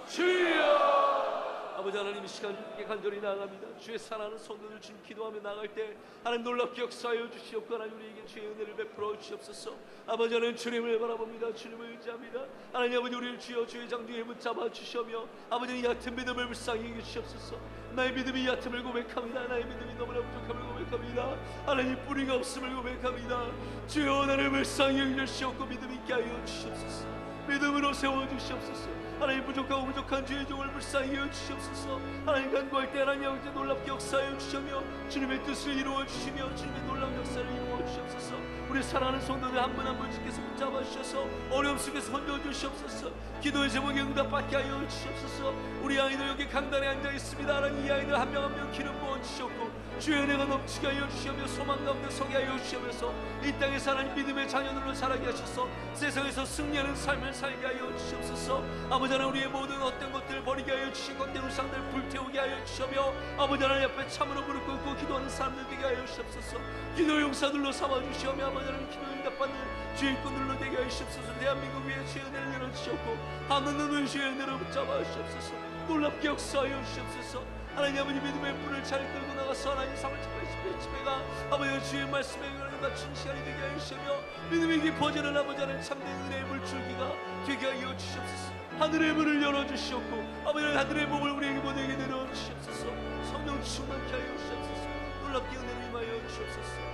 Speaker 5: 주여 아버지 하나님 이 시간 주님께 간절히 나아갑니다. 주의 사랑하는 성도들 주님 기도하며 나갈 때 하나님 놀랍게 역사하여 주시옵고 하나님 우리에게 주의 은혜를 베풀어 주시옵소서. 아버지 하나님 주님을 바라봅니다. 주님을 의지합니다. 하나님 아버지 우리를 주여 주의 장중에 붙잡아 주시오며 아버지 얕은 믿음을 불쌍히 여겨 주시옵소서. 나의 믿음이 얕음을 고백합니다. 나의 믿음이 너무나 부족함을 고백합니다. 하나님 뿌리가 없음을 고백합니다. 주여 나를 불쌍히 여겨 주시옵고 믿음 있게 하여 주시옵소서. 믿음으로 세워주시옵소서. 하나님 부족하고 부족한 주의 종을 불쌍히 여주시옵소서. 하나님 간구할 때 하나님 아버지 놀랍게 역사하여 주시며 주님의 뜻을 이루어 주시며 주님의 놀라운 역사를 이루어 주시옵소서. 우리 사랑하는 성도들 한 분 한 분 주께서 붙잡아 주셔서 어려움 속에서 건져 주시옵소서. 기도의 제목에 응답받게 하여 주시옵소서. 우리 아이들 여기 강단에 앉아 있습니다. 하나님 이 아이들 한 명 한 명 기름 부어 주시옵고 주의 은혜가 넘치게 하여 주시며 소망 가운데 서게 하여 주시면서 이 땅에서 하나님 믿음의 자녀들로 자라게 하셔서 세상에서 승리하는 삶을 살게 하여 주시옵소서. 아버지 하나님 우리의 모든 어떤 것들을 버리게 하여 주시고 헛된 우상들을 불태우게 하여 주시며 아버지 하나님 옆에 참으로 무릎 꿇고 기도하는 사람들 되게 하여 주시옵소서. 기도 용사들로 삼아주시며 아버지 하나님 기도 응답받는 주의 일꾼들로 되게 하여 주시옵소서. 대한민국 위에 주의 은혜를 열어주시옵고 하는 눈을 주의 은혜로 붙잡아 주시옵소서. 놀랍게 역사하여 주시옵소서. 하나님 아버지 믿음의 불을 잘 끌고 나가서 하나님 삶을 찾아주시며 집회가 아버지 주의 말씀에 맞춘 시간이 되게 하여 주시며 믿음이 깊어지는 아버지 하나님 참된 은혜의 물줄기가 되게 하여 주시옵소서. 하늘의 문을 열어주시옵고 아버지 하늘의 몸을 우리에게 모두에게 내려주시옵소서. 성령 충만케 하여 주시옵소서. 놀랍게 은혜를 임하여 주시옵소서.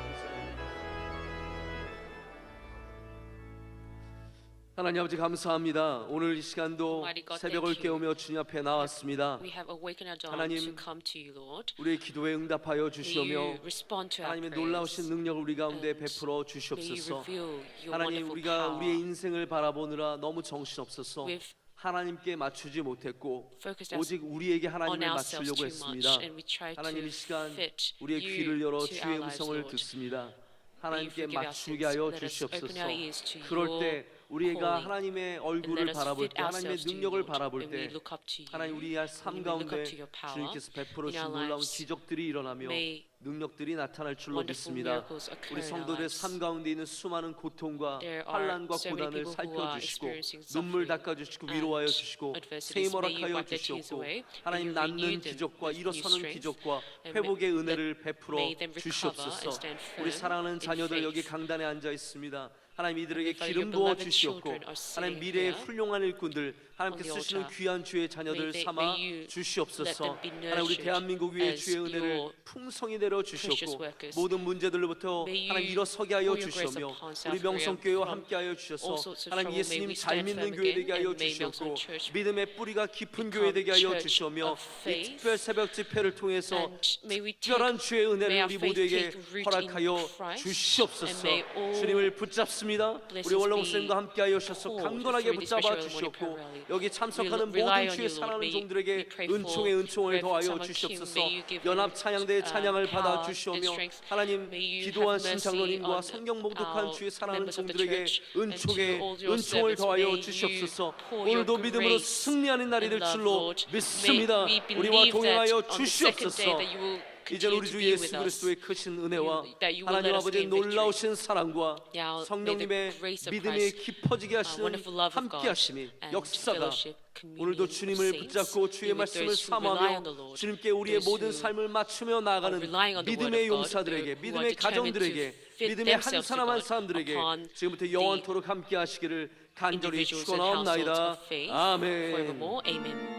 Speaker 5: 하나님 아버지 감사합니다. 오늘 이 시간도
Speaker 2: Almighty God,
Speaker 5: 새벽을
Speaker 2: thank you.
Speaker 5: 깨우며 주님 앞에 나왔습니다.
Speaker 2: We have awakened our dawn
Speaker 5: 하나님,
Speaker 2: to come to you, Lord.
Speaker 5: 우리의 기도에 응답하여
Speaker 2: May
Speaker 5: 주시오며
Speaker 2: you respond to our
Speaker 5: 하나님의
Speaker 2: prayers.
Speaker 5: 놀라우신 능력을 우리 가운데
Speaker 2: And
Speaker 5: 베풀어
Speaker 2: May you
Speaker 5: 주시옵소서.
Speaker 2: reveal your
Speaker 5: 하나님
Speaker 2: wonderful
Speaker 5: 우리가
Speaker 2: power.
Speaker 5: 우리의 인생을 바라보느라 너무 정신없어서
Speaker 2: We've
Speaker 5: 하나님께 맞추지 못했고
Speaker 2: focused
Speaker 5: 오직 우리에게
Speaker 2: on
Speaker 5: 하나님을
Speaker 2: ourselves
Speaker 5: 맞추려고
Speaker 2: too
Speaker 5: 했습니다.
Speaker 2: much, and we try
Speaker 5: 하나님
Speaker 2: to
Speaker 5: 이 시간
Speaker 2: fit
Speaker 5: 우리의
Speaker 2: you
Speaker 5: 귀를 열어
Speaker 2: to
Speaker 5: 주의
Speaker 2: our lives,
Speaker 5: 음성을
Speaker 2: Lord.
Speaker 5: 듣습니다.
Speaker 2: May you
Speaker 5: 하나님께
Speaker 2: forgive our
Speaker 5: 맞추게
Speaker 2: sins.
Speaker 5: 하여
Speaker 2: Let us open
Speaker 5: 주시옵소서.
Speaker 2: our ears to
Speaker 5: 그럴
Speaker 2: your
Speaker 5: 때 우리가
Speaker 2: calling.
Speaker 5: 하나님의
Speaker 2: And
Speaker 5: 얼굴을
Speaker 2: let us
Speaker 5: 바라볼
Speaker 2: fit
Speaker 5: 때 하나님의
Speaker 2: ourselves to you,
Speaker 5: 능력을
Speaker 2: Lord.
Speaker 5: 바라볼
Speaker 2: And we
Speaker 5: 때
Speaker 2: look up to you.
Speaker 5: 하나님 우리의 삶
Speaker 2: And we look
Speaker 5: 가운데
Speaker 2: up to your power
Speaker 5: 주님께서 베풀어
Speaker 2: in
Speaker 5: 주신
Speaker 2: our
Speaker 5: 놀라운
Speaker 2: lives.
Speaker 5: 기적들이 일어나며
Speaker 2: May
Speaker 5: 능력들이 나타날 줄로
Speaker 2: wonderful
Speaker 5: 믿습니다.
Speaker 2: miracles occur
Speaker 5: 우리
Speaker 2: in our
Speaker 5: 성도들의
Speaker 2: lives.
Speaker 5: 삶 가운데 있는 수많은 고통과
Speaker 2: There are
Speaker 5: 환난과
Speaker 2: so many
Speaker 5: 고난을
Speaker 2: people who are
Speaker 5: 살펴주시고
Speaker 2: experieing
Speaker 5: 눈물
Speaker 2: suffering
Speaker 5: 닦아주시고
Speaker 2: and
Speaker 5: 위로하여 주시고
Speaker 2: adversities.
Speaker 5: 새
Speaker 2: May you
Speaker 5: 허락하여
Speaker 2: wipe their tears
Speaker 5: 주시옵고
Speaker 2: away.
Speaker 5: 하나님
Speaker 2: May you
Speaker 5: 낫는
Speaker 2: renew them
Speaker 5: 기적과
Speaker 2: with new
Speaker 5: 일어서는
Speaker 2: strength.
Speaker 5: 기적과
Speaker 2: And
Speaker 5: 회복의
Speaker 2: may
Speaker 5: 은혜를 베풀어
Speaker 2: may them recover
Speaker 5: 주시옵소서.
Speaker 2: and stand firm
Speaker 5: 우리 사랑하는
Speaker 2: in
Speaker 5: 자녀들 여기
Speaker 2: faith.
Speaker 5: 강단에 앉아 있습니다. 하나님 이들에게
Speaker 2: Father,
Speaker 5: 기름
Speaker 2: your
Speaker 5: 부어
Speaker 2: beloved
Speaker 5: 주시옵고
Speaker 2: children are sitting
Speaker 5: 하나님 미래의
Speaker 2: here
Speaker 5: 훌륭한 일꾼들 하나님께
Speaker 2: on the
Speaker 5: 쓰시는
Speaker 2: altar.
Speaker 5: 귀한 주의 자녀들
Speaker 2: May
Speaker 5: 삼아
Speaker 2: you let
Speaker 5: 주시옵소서.
Speaker 2: them be
Speaker 5: 하나님 우리
Speaker 2: nurtured
Speaker 5: 대한민국 위에
Speaker 2: as
Speaker 5: 주의 은혜를
Speaker 2: your
Speaker 5: 풍성히 내려
Speaker 2: precious
Speaker 5: 주시옵고
Speaker 2: workers.
Speaker 5: 모든 문제들로부터
Speaker 2: May you
Speaker 5: 하나님 일어서게 하여
Speaker 2: pour your grace
Speaker 5: 주시오며
Speaker 2: upon
Speaker 5: 우리
Speaker 2: South Korea
Speaker 5: 명성교회와
Speaker 2: from
Speaker 5: 함께 하여 주셔서
Speaker 2: all sorts of
Speaker 5: 하나님
Speaker 2: trouble.
Speaker 5: 예수님
Speaker 2: May we
Speaker 5: 잘
Speaker 2: stand
Speaker 5: 믿는
Speaker 2: firm
Speaker 5: 교회 되게
Speaker 2: again,
Speaker 5: 하여
Speaker 2: and may
Speaker 5: 주시옵고
Speaker 2: 명성 Church
Speaker 5: 믿음의 뿌리가 깊은
Speaker 2: become
Speaker 5: 교회 되게 하여
Speaker 2: church
Speaker 5: 주시오며
Speaker 2: of
Speaker 5: 이
Speaker 2: faith.
Speaker 5: 특별 새벽 집회를 통해서
Speaker 2: And may we take-
Speaker 5: 특별한 주의
Speaker 2: may
Speaker 5: 은혜를
Speaker 2: our
Speaker 5: 우리
Speaker 2: faith
Speaker 5: 모두에게
Speaker 2: take root
Speaker 5: 허락하여
Speaker 2: in Christ,
Speaker 5: 주시옵소서.
Speaker 2: and may all
Speaker 5: 주님을 붙잡습니다. 우리
Speaker 2: blessings
Speaker 5: 원로
Speaker 2: be
Speaker 5: 목사님과 함께 하여 주셔서
Speaker 2: called
Speaker 5: 강건하게
Speaker 2: for this
Speaker 5: 붙잡아
Speaker 2: special
Speaker 5: 주시옵고
Speaker 2: morning prayer rally.
Speaker 5: 여기 참석하는
Speaker 2: We rely
Speaker 5: 모든
Speaker 2: on
Speaker 5: 주의
Speaker 2: you, Lord.
Speaker 5: 사랑하는
Speaker 2: May
Speaker 5: 종들에게
Speaker 2: we pray for
Speaker 5: 은총의 은총을
Speaker 2: Reverend
Speaker 5: 더하여
Speaker 2: Samuel Kim.
Speaker 5: 주시옵소서.
Speaker 2: May you give him,
Speaker 5: 연합 찬양대의 찬양을
Speaker 2: power
Speaker 5: 받아
Speaker 2: and
Speaker 5: 주시오며
Speaker 2: strength.
Speaker 5: 하나님
Speaker 2: May you
Speaker 5: 기도한
Speaker 2: have mercy
Speaker 5: 신장로님과
Speaker 2: on
Speaker 5: 성경 봉독한
Speaker 2: our
Speaker 5: 주의 사랑하는
Speaker 2: members of the
Speaker 5: 종들에게
Speaker 2: church and
Speaker 5: 은총의
Speaker 2: to all your
Speaker 5: 은총을
Speaker 2: servants.
Speaker 5: 더하여
Speaker 2: May you
Speaker 5: 주시옵소서.
Speaker 2: pour your
Speaker 5: 오늘도 믿음으로
Speaker 2: grace
Speaker 5: 승리하는 날이 될
Speaker 2: and love,
Speaker 5: 줄로
Speaker 2: Lord.
Speaker 5: 믿습니다.
Speaker 2: May we
Speaker 5: 우리와
Speaker 2: believe
Speaker 5: 동행하여
Speaker 2: that on the second
Speaker 5: 주시옵소서.
Speaker 2: day that you will
Speaker 5: 이제
Speaker 2: continue
Speaker 5: 우리
Speaker 2: to
Speaker 5: 주
Speaker 2: be
Speaker 5: 예수
Speaker 2: with us.
Speaker 5: 그리스도의 크신 은혜와
Speaker 2: That you will
Speaker 5: 하나님
Speaker 2: let us
Speaker 5: 아버지의
Speaker 2: gain victory.
Speaker 5: 놀라우신 사랑과
Speaker 2: Now, may
Speaker 5: 성령님의
Speaker 2: the grace of
Speaker 5: 믿음이
Speaker 2: Christ,
Speaker 5: 깊어지게 하시는
Speaker 2: wonderful love of
Speaker 5: 함께
Speaker 2: God
Speaker 5: 하심이
Speaker 2: and
Speaker 5: 역사가
Speaker 2: fellowship, communion
Speaker 5: 오늘도
Speaker 2: of
Speaker 5: 주님을
Speaker 2: saints
Speaker 5: 붙잡고 주의
Speaker 2: be with
Speaker 5: 말씀을
Speaker 2: those who rely on
Speaker 5: 사모하며
Speaker 2: the Lord,
Speaker 5: 주님께 우리의
Speaker 2: those
Speaker 5: 모든
Speaker 2: who
Speaker 5: 삶을 맞추며 나아가는
Speaker 2: relying on the word
Speaker 5: 믿음의
Speaker 2: of God,
Speaker 5: 용사들에게
Speaker 2: who are
Speaker 5: 믿음의
Speaker 2: determined to
Speaker 5: 가정들에게
Speaker 2: fit
Speaker 5: 믿음의 한
Speaker 2: themselves to
Speaker 5: 사람 한
Speaker 2: God
Speaker 5: 사람들에게
Speaker 2: upon
Speaker 5: 지금부터
Speaker 2: the
Speaker 5: 영원토록 함께 하시기를 간절히
Speaker 2: individuals and households
Speaker 5: 축원하옵나이다.
Speaker 2: of faith
Speaker 5: 아멘.
Speaker 2: forevermore. Amen.